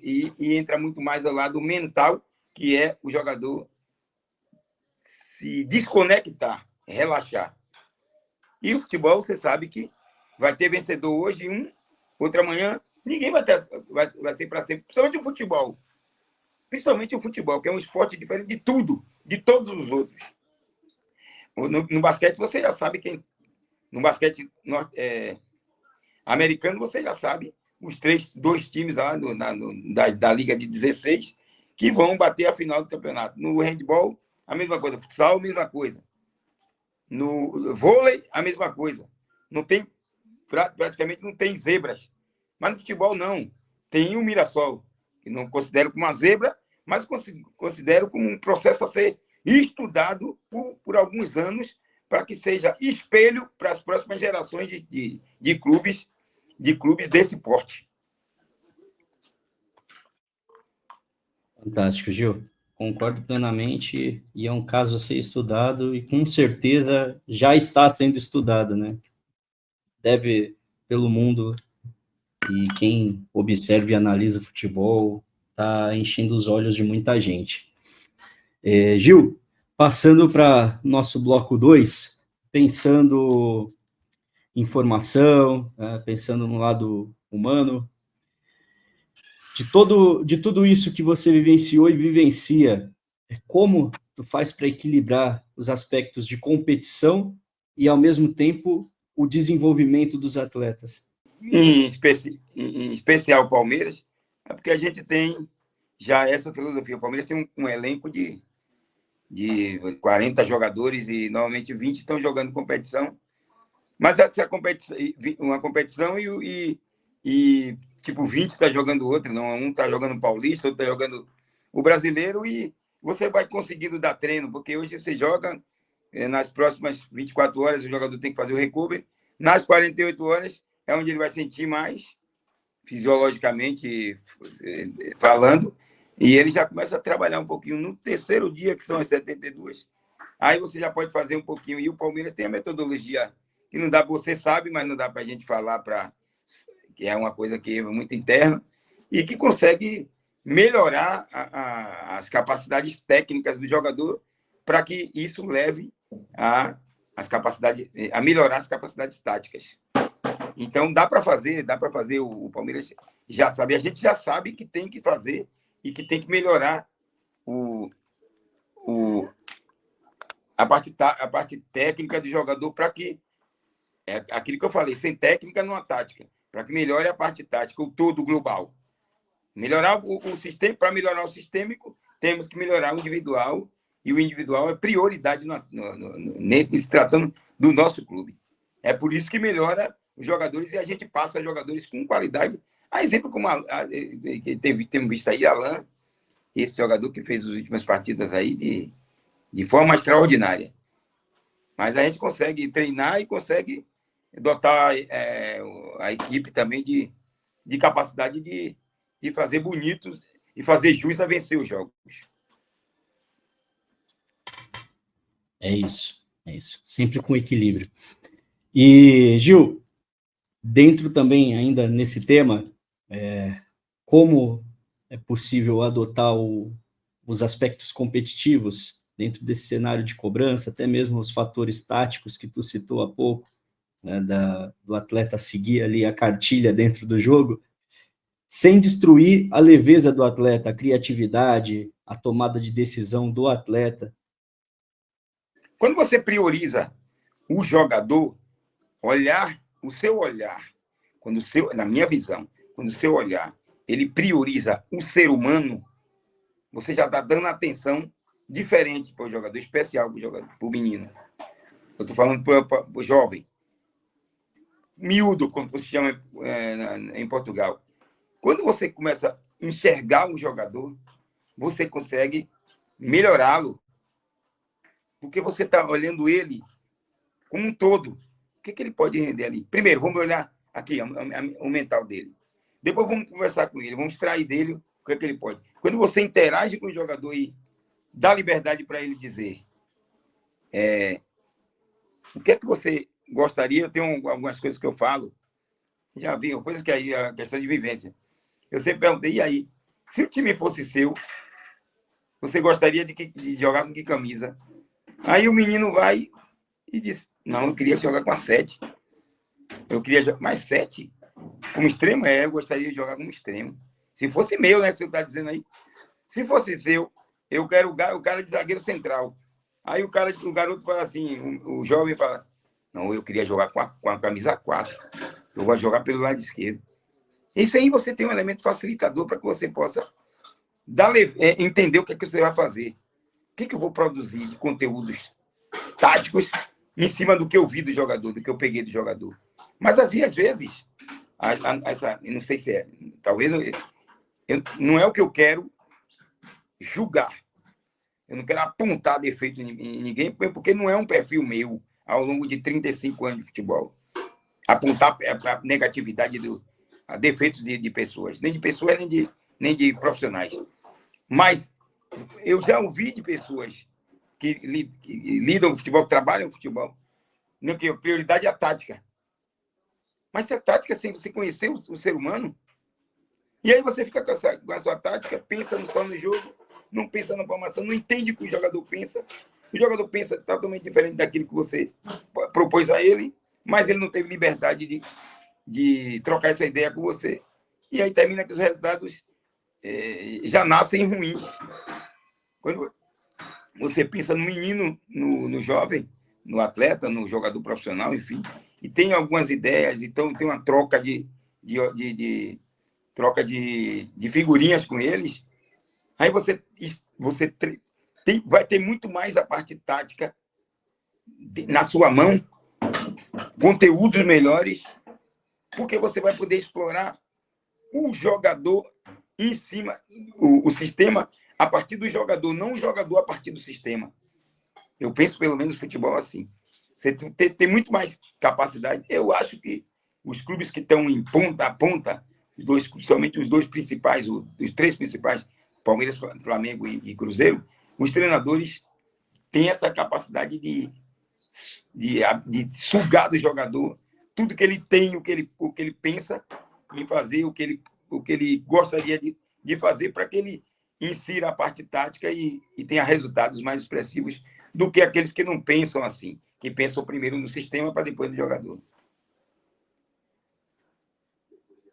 e entra muito mais ao lado mental, que é o jogador se desconectar, relaxar. E o futebol, você sabe que vai ter vencedor hoje, outra manhã, ninguém vai ser para sempre. Principalmente o futebol. Principalmente o futebol, que é um esporte diferente de tudo, de todos os outros. No basquete, você já sabe quem... No basquete americano, você já sabe os 2 times lá da Liga de 16 que vão bater a final do campeonato. No handball, a mesma coisa. No futsal, a mesma coisa. No vôlei, a mesma coisa. Praticamente não tem zebras. Mas no futebol, não. Tem o Mirassol, que não considero como uma zebra, mas considero como um processo a ser estudado por alguns anos para que seja espelho para as próximas gerações de clubes desse porte. Fantástico, Gil. Concordo plenamente, e é um caso a ser estudado, e com certeza já está sendo estudado, né? Deve, pelo mundo, e quem observa e analisa futebol, está enchendo os olhos de muita gente. Gil, passando para nosso bloco 2, pensando em formação, pensando no lado humano, de tudo isso que você vivenciou e vivencia, como tu faz para equilibrar os aspectos de competição e, ao mesmo tempo, o desenvolvimento dos atletas? Em especial o Palmeiras, é porque a gente tem já essa filosofia. O Palmeiras tem um elenco de 40 jogadores e normalmente 20 estão jogando competição. Mas essa competição, uma competição e tipo 20 está jogando outra, não, um está jogando Paulista, outro está jogando o brasileiro, e você vai conseguindo dar treino, porque hoje você joga, nas próximas 24 horas o jogador tem que fazer o recovery, nas 48 horas é onde ele vai sentir mais, fisiologicamente falando, e ele já começa a trabalhar um pouquinho. No terceiro dia, que são as 72, aí você já pode fazer um pouquinho. E o Palmeiras tem a metodologia que não dá, você sabe, mas não dá para a gente falar, que é uma coisa que é muito interna, e que consegue melhorar as capacidades técnicas do jogador para que isso leve a melhorar as capacidades táticas. Então, dá para fazer, o Palmeiras já sabe, a gente já sabe que tem que fazer e que tem que melhorar a parte técnica do jogador para que É aquilo que eu falei, sem técnica não há tática. Para que melhore a parte tática, o todo global. Melhorar o sistema, para melhorar o sistêmico, temos que melhorar o individual, e o individual é prioridade se tratando do nosso clube. É por isso que melhora os jogadores e a gente passa jogadores com qualidade. A exemplo como que temos visto aí, Alan, esse jogador que fez as últimas partidas aí de forma extraordinária. Mas a gente consegue treinar e consegue dotar a equipe também de capacidade de fazer bonito e fazer jus a vencer os jogos. É isso. Sempre com equilíbrio. E, Gil, dentro também, ainda nesse tema, como é possível adotar os aspectos competitivos dentro desse cenário de cobrança, até mesmo os fatores táticos que tu citou há pouco, né, do atleta seguir ali a cartilha dentro do jogo, sem destruir a leveza do atleta, a criatividade, a tomada de decisão do atleta. Quando você prioriza o jogador, o seu olhar, na minha visão, quando o seu olhar ele prioriza o ser humano, você já está dando atenção diferente para o jogador, especial para o menino. Eu estou falando para o jovem. Miúdo, como se chama em Portugal. Quando você começa a enxergar um jogador, você consegue melhorá-lo. Porque você está olhando ele como um todo. O que ele pode render ali? Primeiro, vamos olhar aqui o mental dele. Depois vamos conversar com ele, vamos extrair dele o que ele pode. Quando você interage com o jogador e dá liberdade para ele dizer o que é que você gostaria, eu tenho algumas coisas que eu falo, já vi, coisas que aí a questão de vivência. Eu sempre perguntei, e aí, se o time fosse seu, você gostaria de jogar com que camisa? Aí o menino vai e diz, não, eu queria jogar com a 7. Eu queria jogar mais 7. Como extremo, eu gostaria de jogar como extremo. Se fosse meu, né, você está dizendo aí. Se fosse seu, eu quero o cara de zagueiro central. Aí o garoto fala assim, o jovem fala, não, eu queria jogar com a camisa 4. Eu vou jogar pelo lado esquerdo. Isso aí você tem um elemento facilitador para que você possa entender o que é que você vai fazer. O que eu vou produzir de conteúdos táticos em cima do que eu vi do jogador, do que eu peguei do jogador. Mas, assim, às vezes, eu não sei se talvez, não é o que eu quero julgar. Eu não quero apontar defeito em ninguém, porque não é um perfil meu, ao longo de 35 anos de futebol. Apontar a negatividade, a defeitos de pessoas, nem de pessoas, nem de profissionais. Mas eu já ouvi de pessoas que lidam com futebol, que trabalham com futebol, que a prioridade é a tática. Mas se a tática é sem você conhecer o ser humano, e aí você fica com a sua tática, pensa só no jogo, não pensa na formação, não entende o que o jogador pensa. O jogador pensa totalmente diferente daquilo que você propôs a ele, mas ele não teve liberdade de trocar essa ideia com você. E aí termina que os resultados já nascem ruins. Quando você pensa no menino, no jovem, no atleta, no jogador profissional, enfim, e tem algumas ideias, então tem uma troca de figurinhas com eles, aí você vai ter muito mais a parte tática na sua mão, conteúdos melhores, porque você vai poder explorar o jogador em cima, o sistema a partir do jogador, não o jogador a partir do sistema. Eu penso, pelo menos, futebol assim. Você tem muito mais capacidade. Eu acho que os clubes que estão em ponta a ponta, somente os dois principais, os três principais, Palmeiras, Flamengo e Cruzeiro, os treinadores têm essa capacidade de sugar do jogador tudo que ele tem, o que ele pensa em fazer, o que ele gostaria de fazer para que ele insira a parte tática e tenha resultados mais expressivos do que aqueles que não pensam assim, que pensam primeiro no sistema para depois no jogador.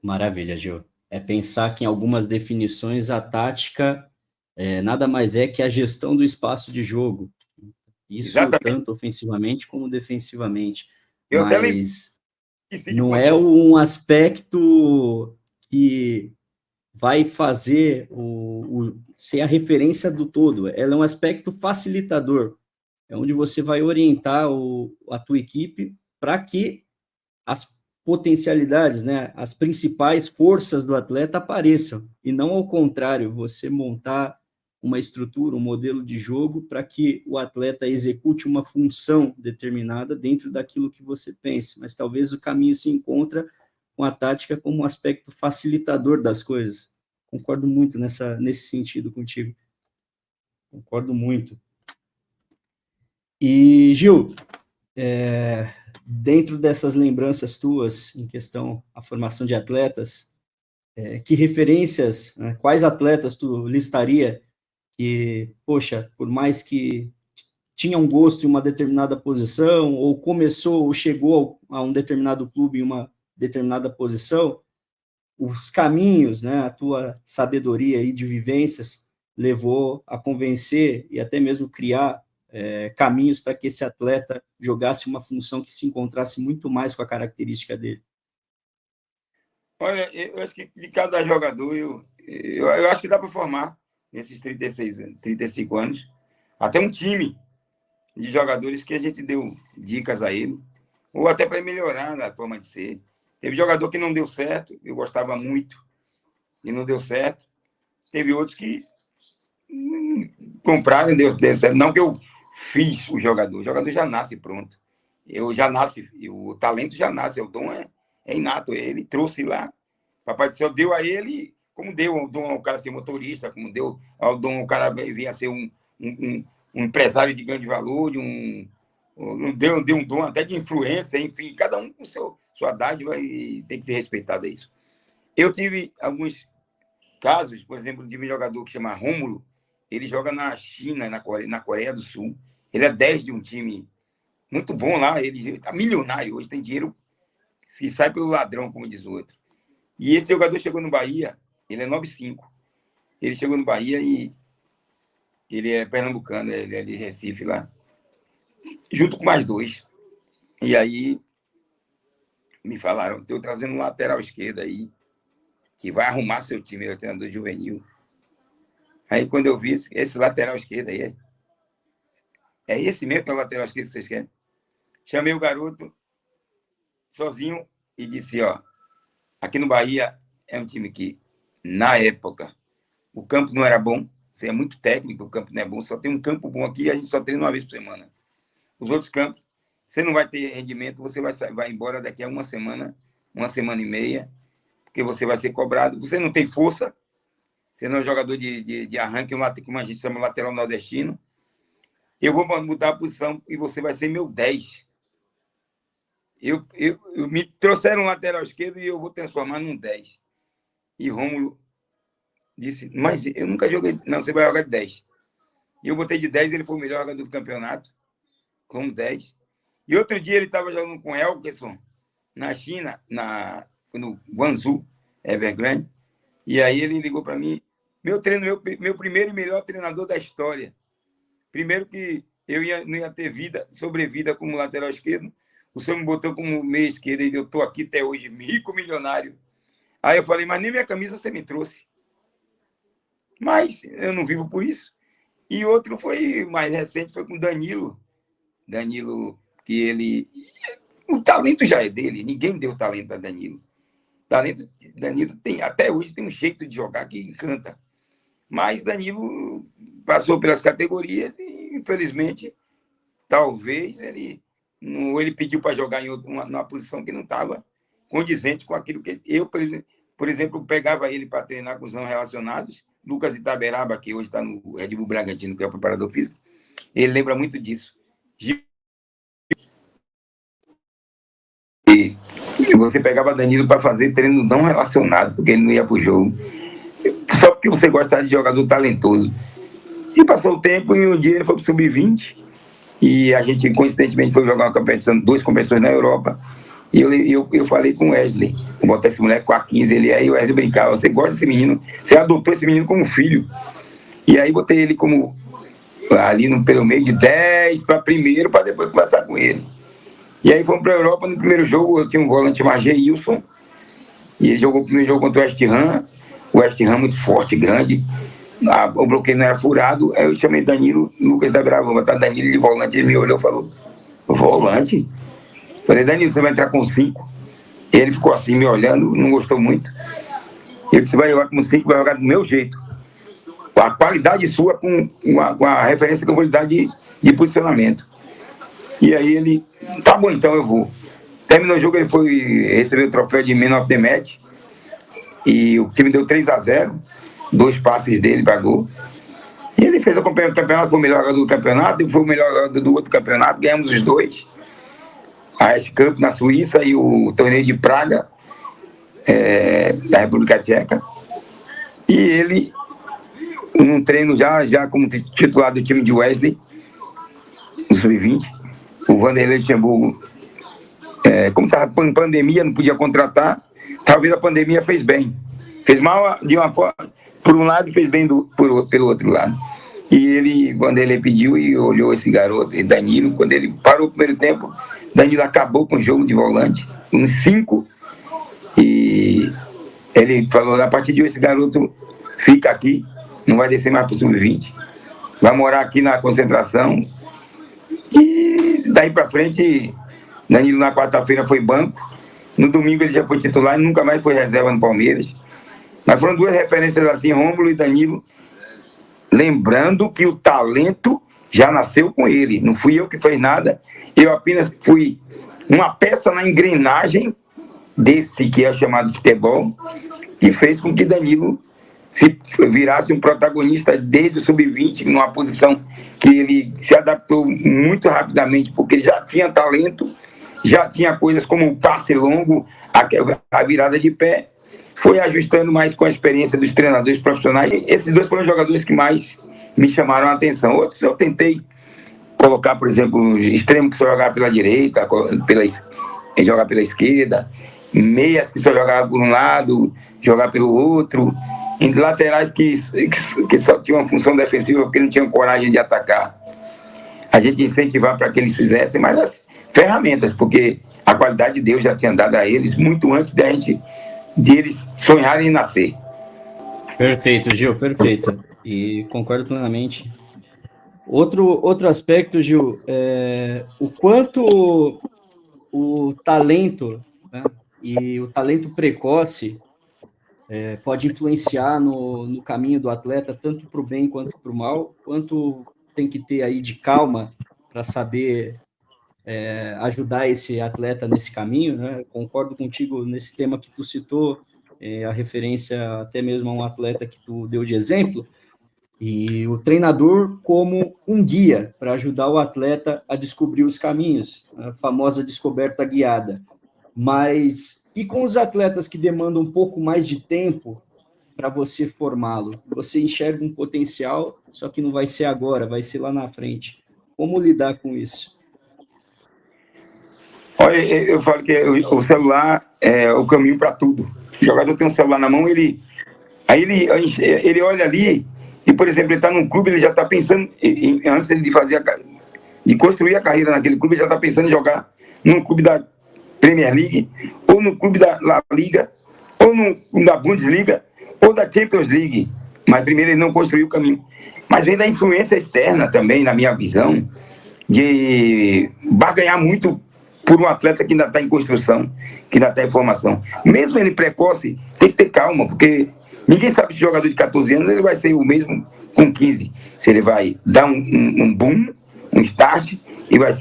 Maravilha, Gil. É pensar que em algumas definições a tática nada mais é que a gestão do espaço de jogo. Isso Exatamente. tanto ofensivamente como defensivamente. Eu até lembrei mas de não é pontuar. um aspecto que vai fazer ser a referência do todo. Ela é um aspecto facilitador. É onde você vai orientar a tua equipe para que as potencialidades, né, as principais forças do atleta apareçam, e não ao contrário, você montar uma estrutura, um modelo de jogo para que o atleta execute uma função determinada dentro daquilo que você pensa, mas talvez o caminho se encontra com a tática como um aspecto facilitador das coisas. Concordo muito nesse sentido contigo. Concordo muito. E, Gil, dentro dessas lembranças tuas em questão à formação de atletas, que referências, né, quais atletas tu listaria que, poxa, por mais que tinha um gosto em uma determinada posição, ou começou, ou chegou a um determinado clube em uma determinada posição, os caminhos, né, a tua sabedoria aí de vivências levou a convencer e até mesmo criar caminhos para que esse atleta jogasse uma função que se encontrasse muito mais com a característica dele. Olha, eu acho que de cada jogador, eu acho que dá para formar, nesses 36 anos, 35 anos, até um time de jogadores que a gente deu dicas a ele, ou até para melhorar na forma de ser. Teve jogador que não deu certo, eu gostava muito, e não deu certo. Teve outros que compraram e deu certo. Não que eu fiz o jogador já nasce pronto. Eu já nasce, o talento já nasce, o dom é inato. Ele trouxe lá, Papai do Céu deu a ele, como deu o dom ao cara ser motorista, como deu ao dom ao cara vir a ser um empresário de grande valor, deu um dom até de influência, enfim, cada um com sua dádiva e tem que ser respeitado isso. Eu tive alguns casos, por exemplo, de um jogador que chama Rômulo, ele joga na China, na Coreia do Sul, ele é 10 de um time muito bom lá, ele está milionário, hoje tem dinheiro que sai pelo ladrão, como diz o outro. E esse jogador chegou no Bahia, ele é 9'5". Ele chegou no Bahia e ele é pernambucano, ele é de Recife lá, junto com mais dois. E aí me falaram, estou trazendo um lateral esquerdo aí, que vai arrumar seu time, ele é treinador juvenil. Aí quando eu vi esse lateral esquerdo aí, é esse mesmo que é o lateral esquerdo que vocês querem? Chamei o garoto sozinho e disse, ó, aqui no Bahia é um time que, na época, o campo não era bom, você é muito técnico, o campo não é bom, só tem um campo bom aqui, a gente só treina uma vez por semana. Os outros campos, você não vai ter rendimento, você vai embora daqui a uma semana e meia, porque você vai ser cobrado, você não tem força, você não é um jogador de arranque, como a gente chama lateral nordestino, eu vou mudar a posição e você vai ser meu 10. Me trouxeram um lateral esquerdo e eu vou transformar num 10. E Rômulo disse, mas eu nunca joguei. Não, você vai jogar de 10. E eu botei de 10, ele foi o melhor jogador do campeonato, com 10. E outro dia ele estava jogando com Elkerson, na China, no Guangzhou, Evergrande. E aí ele ligou para mim, meu primeiro e melhor treinador da história. Primeiro que eu não ia ter sobrevida como lateral esquerdo. O senhor me botou como meia esquerda e eu estou aqui até hoje, rico, milionário. Aí eu falei, mas nem minha camisa você me trouxe. Mas eu não vivo por isso. E outro foi, mais recente, foi com Danilo. Danilo, que ele... O talento já é dele, ninguém deu talento a Danilo. Danilo até hoje tem um jeito de jogar que encanta. Mas Danilo passou pelas categorias e, infelizmente, talvez ele pediu para jogar em numa posição que não estava condizente com aquilo que eu, por exemplo, pegava ele para treinar com os não relacionados. Lucas Itaberaba, que hoje está no Red Bull Bragantino, que é o preparador físico, ele lembra muito disso. E você pegava Danilo para fazer treino não relacionado, porque ele não ia para o jogo. Só porque você gostava de jogador talentoso. E passou o tempo e um dia ele foi para o Sub-20 e a gente, coincidentemente, foi jogar uma competição, 2 competições na Europa. E eu falei com o Wesley, vou botar esse moleque com a 15, ele aí, o Wesley brincava, você gosta desse menino, você adotou esse menino como filho. E aí botei ele como ali pelo meio de 10 para primeiro, para depois conversar com ele. E aí fomos para a Europa. No primeiro jogo eu tinha um volante chamado Geilson, e ele jogou o primeiro jogo contra o West Ham muito forte, grande. O bloqueio não era furado. Aí eu chamei Danilo, Lucas da Brava, vou botar Danilo de volante. Ele me olhou e falou: volante? Falei: Danilo, você vai entrar com 5. Ele ficou assim me olhando, não gostou muito. Ele disse: vai jogar com 5, vai jogar do meu jeito. A qualidade sua com a referência que eu vou lhe dar de posicionamento. E aí ele: tá bom, então eu vou. Terminou o jogo, ele foi receber o troféu de Man of the Match. E o time deu 3-0. 2 passes dele para gol. E ele fez o campeonato, foi o melhor jogador do campeonato, e foi o melhor jogador do outro campeonato. Ganhamos os 2. A Ice Cup na Suíça e o torneio de Praga, da República Tcheca. E ele, num treino já como titular do time de Wesley, no Sub-20, o Vanderlei Luxemburgo, como estava pandemia, não podia contratar, talvez a pandemia fez bem. Fez mal de uma forma, por um lado, e fez bem pelo outro lado. E ele, quando ele pediu e olhou esse garoto, Danilo, quando ele parou o primeiro tempo, Danilo acabou com o jogo de volante, uns 5, e ele falou: a partir de hoje esse garoto fica aqui, não vai descer mais para o Sub-20, vai morar aqui na concentração. E daí para frente, Danilo na quarta-feira foi banco, no domingo ele já foi titular e nunca mais foi reserva no Palmeiras. Mas foram 2 referências assim, Rômulo e Danilo, lembrando que o talento já nasceu com ele, não fui eu que fiz nada, eu apenas fui uma peça na engrenagem desse que é chamado futebol, e fez com que Danilo se virasse um protagonista desde o Sub-20, numa posição que ele se adaptou muito rapidamente, porque ele já tinha talento, já tinha coisas como o passe longo, a virada de pé, foi ajustando mais com a experiência dos treinadores profissionais. E esses 2 foram os jogadores que mais me chamaram a atenção. Outros eu tentei colocar, por exemplo, extremo que só jogava pela direita, jogar pela esquerda, meias que só jogava por um lado, jogar pelo outro, em laterais que só tinham uma função defensiva porque não tinham coragem de atacar. A gente incentivar para que eles fizessem, mas as ferramentas, porque a qualidade de Deus já tinha dado a eles muito antes de eles sonharem em nascer. Perfeito, Gil, perfeito. E concordo plenamente. Outro aspecto, Gil, o quanto o talento, né, e o talento precoce pode influenciar no caminho do atleta, tanto para o bem quanto para o mal, quanto tem que ter aí de calma para saber ajudar esse atleta nesse caminho, né? Concordo contigo nesse tema que tu citou, a referência até mesmo a um atleta que tu deu de exemplo, e o treinador como um guia para ajudar o atleta a descobrir os caminhos, a famosa descoberta guiada. Mas e com os atletas que demandam um pouco mais de tempo para você formá-lo? Você enxerga um potencial, só que não vai ser agora, vai ser lá na frente. Como lidar com isso? Olha, eu falo que o celular é o caminho para tudo. O jogador tem um celular na mão, ele olha ali e, por exemplo, ele está num clube, ele já está pensando, antes de construir a carreira naquele clube, ele já está pensando em jogar num clube da Premier League, ou no clube da La Liga, ou da Bundesliga, ou da Champions League. Mas primeiro ele não construiu o caminho. Mas vem da influência externa também, na minha visão, de barganhar muito por um atleta que ainda está em construção, que ainda está em formação. Mesmo ele precoce, tem que ter calma, porque ninguém sabe se o jogador de 14 anos ele vai ser o mesmo com 15. Se ele vai dar um boom, um start, e vai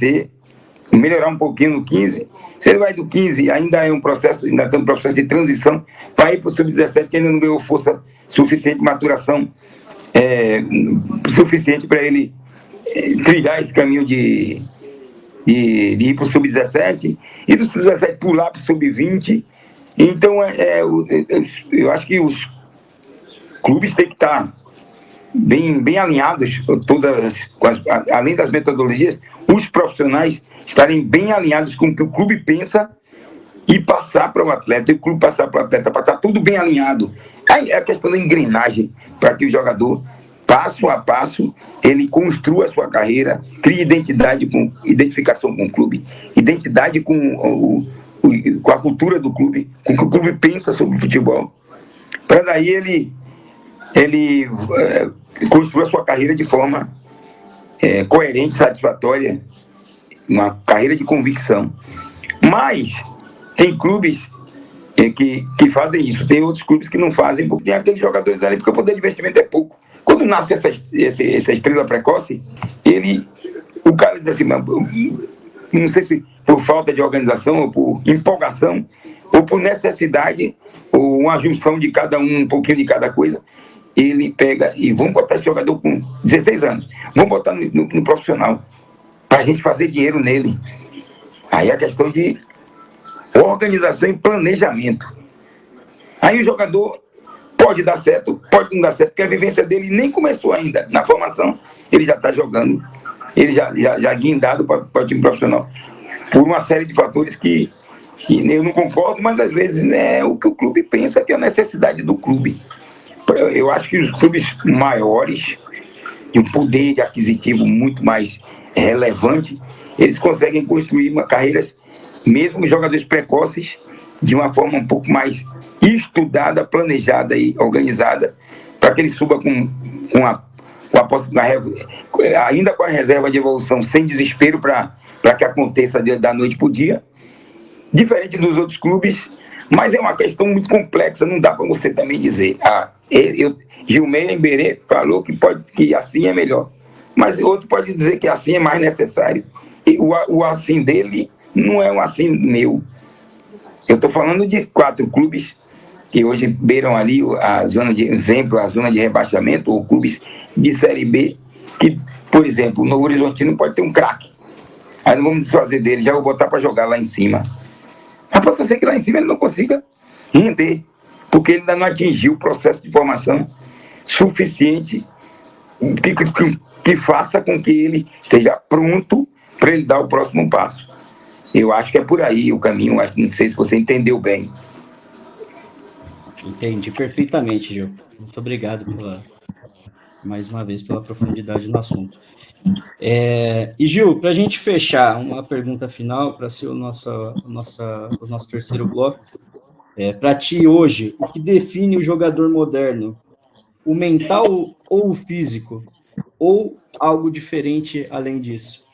melhorar um pouquinho no 15. Se ele vai do 15, ainda é um processo, ainda está um processo de transição para ir para o Sub-17, que ainda não ganhou força suficiente, maturação suficiente para ele trilhar esse caminho de ir para o Sub-17, e do Sub-17 pular para o Sub-20. Então, eu acho que os clubes têm que estar bem alinhados, além das metodologias, os profissionais estarem bem alinhados com o que o clube pensa e passar para o atleta, e o clube passar para o atleta, para estar tudo bem alinhado. Aí é a questão da engrenagem, para que o jogador passo a passo, ele construa a sua carreira, cria identificação com o clube, identidade com a cultura do clube, com o que o clube pensa sobre o futebol, para daí ele construa a sua carreira de forma coerente, satisfatória, uma carreira de convicção. Mas tem clubes que fazem isso, tem outros clubes que não fazem, porque tem aqueles jogadores ali, porque o poder de investimento é pouco. Quando nasce essa estrela precoce, o cara diz assim, não sei se por falta de organização, ou por empolgação, ou por necessidade, ou uma junção de cada um pouquinho de cada coisa, ele pega e vamos botar esse jogador com 16 anos, vamos botar no profissional, para a gente fazer dinheiro nele. Aí é a questão de organização e planejamento. Aí o jogador pode dar certo, pode não dar certo, porque a vivência dele nem começou ainda. Na formação, ele já está jogando, ele já guindado para o time profissional. Por uma série de fatores que eu não concordo, mas às vezes é o que o clube pensa que é a necessidade do clube. Eu acho que os clubes maiores, de um poder aquisitivo muito mais relevante, eles conseguem construir carreiras, mesmo jogadores precoces, de uma forma um pouco mais estudada, planejada e organizada, para que ele suba ainda com a reserva de evolução, sem desespero, para que aconteça da noite para o dia, diferente dos outros clubes. Mas é uma questão muito complexa, não dá para você também dizer, Gilmeida Imbérê falou que assim é melhor, mas outro pode dizer que assim é mais necessário, e o assim dele não é um assim meu. Eu estou falando de 4 clubes que hoje beiram ali a zona de exemplo, a zona de rebaixamento, ou clubes de Série B, que, por exemplo, no Horizontino pode ter um craque, aí não vamos desfazer dele, já vou botar para jogar lá em cima. Mas pode ser que lá em cima ele não consiga render, porque ele ainda não atingiu o processo de formação suficiente que faça com que ele esteja pronto para ele dar o próximo passo. Eu acho que é por aí o caminho, não sei se você entendeu bem. Entendi perfeitamente, Gil. Muito obrigado mais uma vez pela profundidade no assunto. E Gil, para a gente fechar, uma pergunta final para ser o nosso terceiro bloco. Para ti hoje, o que define o jogador moderno? O mental ou o físico? Ou algo diferente além disso?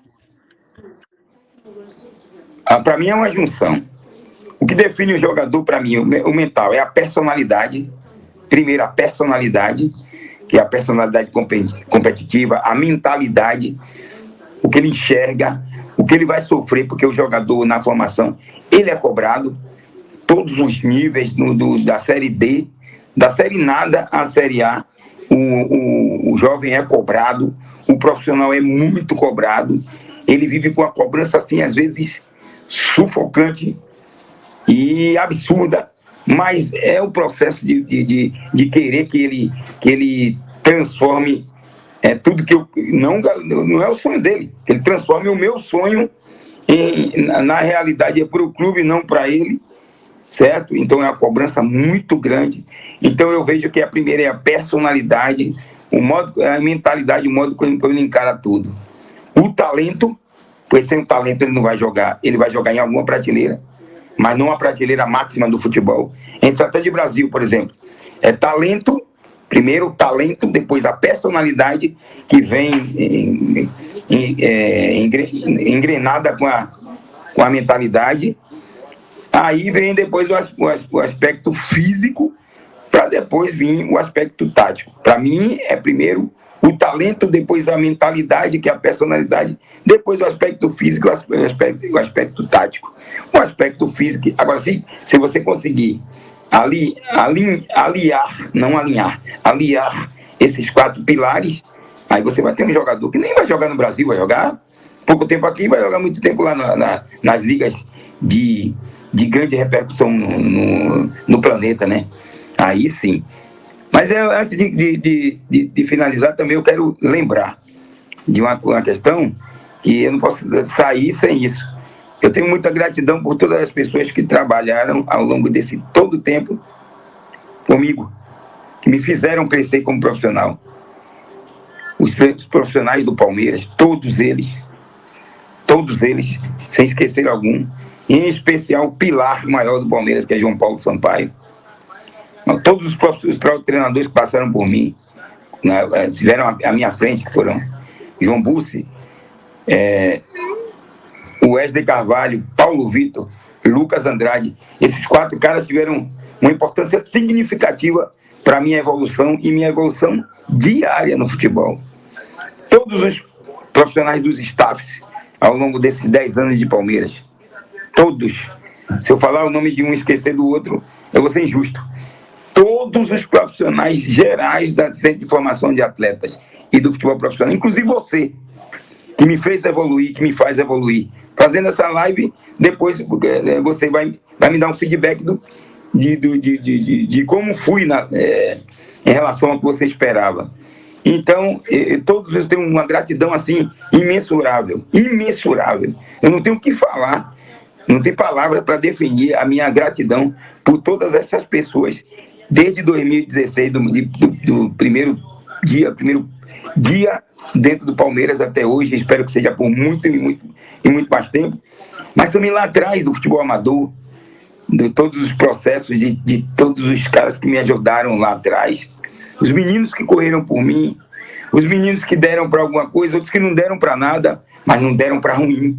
Para mim é uma junção. O que define o jogador, para mim, o mental, é a personalidade. Primeiro, a personalidade, que é a personalidade competitiva, a mentalidade, o que ele enxerga, o que ele vai sofrer, porque o jogador, na formação, ele é cobrado, todos os níveis, da Série D, da Série Nada à Série A, o jovem é cobrado, o profissional é muito cobrado, ele vive com a cobrança, assim, às vezes, sufocante e absurda, mas é o processo de querer que ele transforme tudo que não é o sonho dele, ele transforme o meu sonho na realidade, é para o clube, não para ele, certo? Então é uma cobrança muito grande. Então eu vejo que a primeira é a personalidade, a mentalidade, o modo como ele encara tudo. O talento, pois sem o talento ele não vai jogar, ele vai jogar em alguma prateleira, mas não a prateleira máxima do futebol. Em tratando de Brasil, por exemplo, é talento, primeiro o talento, depois a personalidade, que vem engrenada com a mentalidade. Aí vem depois o aspecto físico, para depois vir o aspecto tático. Para mim, é primeiro o talento, depois a mentalidade, que é a personalidade, depois o aspecto físico, o aspecto tático. O aspecto físico, agora, se você conseguir aliar esses 4 pilares, aí você vai ter um jogador que nem vai jogar no Brasil, vai jogar pouco tempo aqui, vai jogar muito tempo lá nas ligas de grande repercussão no planeta, né? Aí sim. Mas antes de finalizar, também eu quero lembrar de uma questão que eu não posso sair sem isso. Eu tenho muita gratidão por todas as pessoas que trabalharam ao longo desse todo o tempo comigo, que me fizeram crescer como profissional. os profissionais do Palmeiras, todos eles, sem esquecer algum, em especial o pilar maior do Palmeiras, que é João Paulo Sampaio. Todos os treinadores que passaram por mim, tiveram à minha frente, que foram João Bussi, o Wesley Carvalho, Paulo Vitor, Lucas Andrade. Esses 4 caras tiveram uma importância significativa para a minha evolução e minha evolução diária no futebol. Todos os profissionais dos staffs ao longo desses 10 anos de Palmeiras, todos, se eu falar o nome de um e esquecer do outro, eu vou ser injusto. Todos os profissionais gerais da Centro de Formação de Atletas e do futebol profissional, inclusive você, que me fez evoluir, que me faz evoluir. Fazendo essa live, depois você vai me dar um feedback de como fui em relação ao que você esperava. Então, todos eles têm uma gratidão assim imensurável. Eu não tenho o que falar, não tem palavra para definir a minha gratidão por todas essas pessoas, desde 2016, do primeiro dia dentro do Palmeiras até hoje. Espero que seja por muito mais tempo, mas também lá atrás do futebol amador, de todos os processos, de todos os caras que me ajudaram lá atrás, os meninos que correram por mim, os meninos que deram para alguma coisa, outros que não deram para nada, mas não deram para ruim.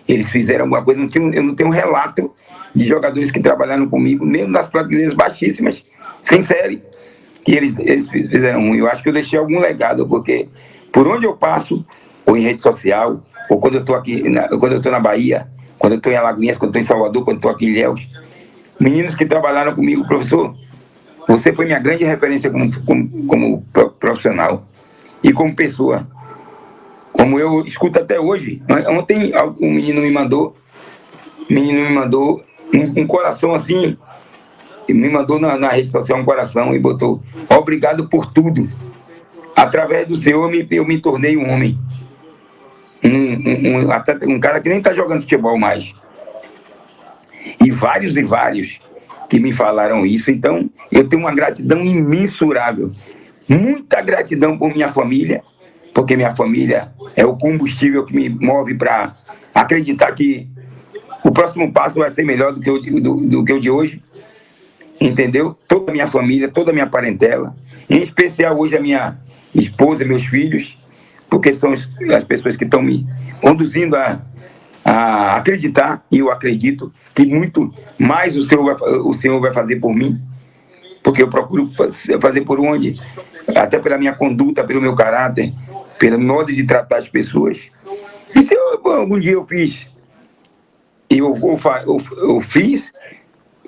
Eles fizeram alguma coisa. Eu não tenho um relato de jogadores que trabalharam comigo, mesmo nas prateleiras baixíssimas, sem série, que eles fizeram ruim. Eu acho que eu deixei algum legado, porque por onde eu passo, ou em rede social, ou quando eu estou aqui, quando eu estou na Bahia, quando eu estou em Alagoinhas, quando eu estou em Salvador, quando eu estou aqui em Ilhéus, meninos que trabalharam comigo, professor, você foi minha grande referência como profissional e como pessoa. Como eu escuto até hoje. Ontem um menino me mandou um coração assim, me mandou na rede social um coração e botou: obrigado por tudo. Através do Senhor eu me tornei um homem. Um cara que nem está jogando futebol mais. E vários que me falaram isso. Então, eu tenho uma gratidão imensurável. Muita gratidão por minha família, porque minha família é o combustível que me move para acreditar que o próximo passo vai ser melhor do que o de hoje. Entendeu? Toda a minha família, toda a minha parentela, em especial hoje a minha esposa, meus filhos, porque são as pessoas que estão me conduzindo a acreditar, e eu acredito que muito mais o Senhor vai fazer por mim, porque eu procuro fazer por onde, até pela minha conduta, pelo meu caráter, pelo modo de tratar as pessoas. E se algum dia eu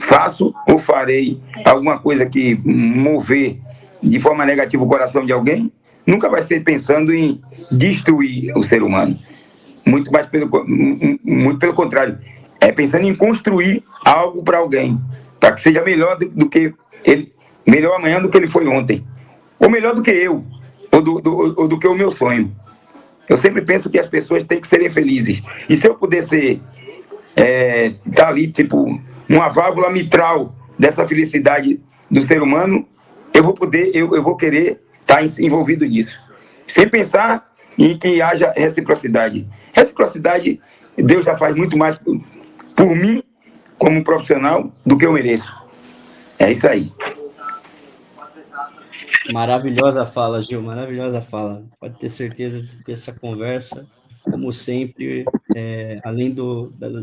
faço ou farei alguma coisa que mover de forma negativa o coração de alguém, nunca vai ser pensando em destruir o ser humano. Muito pelo contrário. É pensando em construir algo para alguém, para que seja melhor do que ele, melhor amanhã do que ele foi ontem. Ou melhor do que eu, ou do que o meu sonho. Eu sempre penso que as pessoas têm que serem felizes. E se eu puder estar ali, tipo, uma válvula mitral dessa felicidade do ser humano, eu vou querer estar envolvido nisso. Sem pensar em que haja reciprocidade. Reciprocidade, Deus já faz muito mais por mim, como profissional, do que eu mereço. É isso aí. Maravilhosa fala, Gil, maravilhosa fala. Pode ter certeza que essa conversa, como sempre, além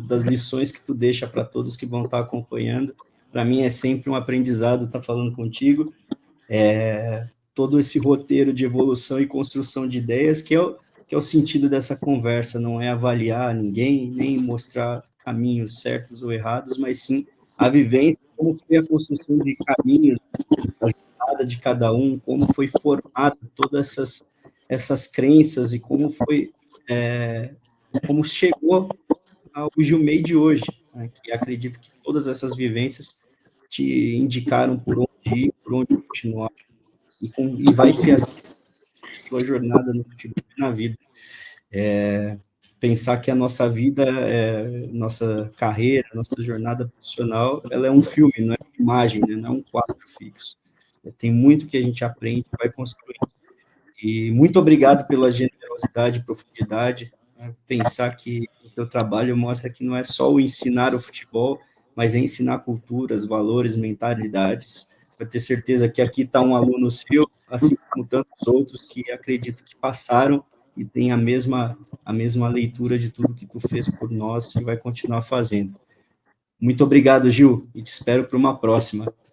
das lições que tu deixa para todos que vão estar acompanhando, para mim é sempre um aprendizado estar falando contigo. Todo esse roteiro de evolução e construção de ideias, que é o sentido dessa conversa, não é avaliar ninguém, nem mostrar caminhos certos ou errados, mas sim a vivência, como foi a construção de caminhos, a jornada de cada um, como foi formado todas essas crenças e como chegou ao Gilmei de hoje, né, que acredito que todas essas vivências te indicaram por onde ir, por onde continuar, e vai ser a sua jornada no futebol e na vida. Pensar que a nossa vida, nossa carreira, nossa jornada profissional, ela é um filme, não é uma imagem, né? Não é um quadro fixo. Tem muito que a gente aprende e vai construir. E muito obrigado pela generosidade e profundidade. Né? Pensar que o teu trabalho mostra que não é só o ensinar o futebol, mas é ensinar culturas, valores, mentalidades. Para ter certeza que aqui está um aluno seu, assim como tantos outros que acredito que passaram e têm a mesma leitura de tudo que tu fez por nós e vai continuar fazendo. Muito obrigado, Gil, e te espero para uma próxima.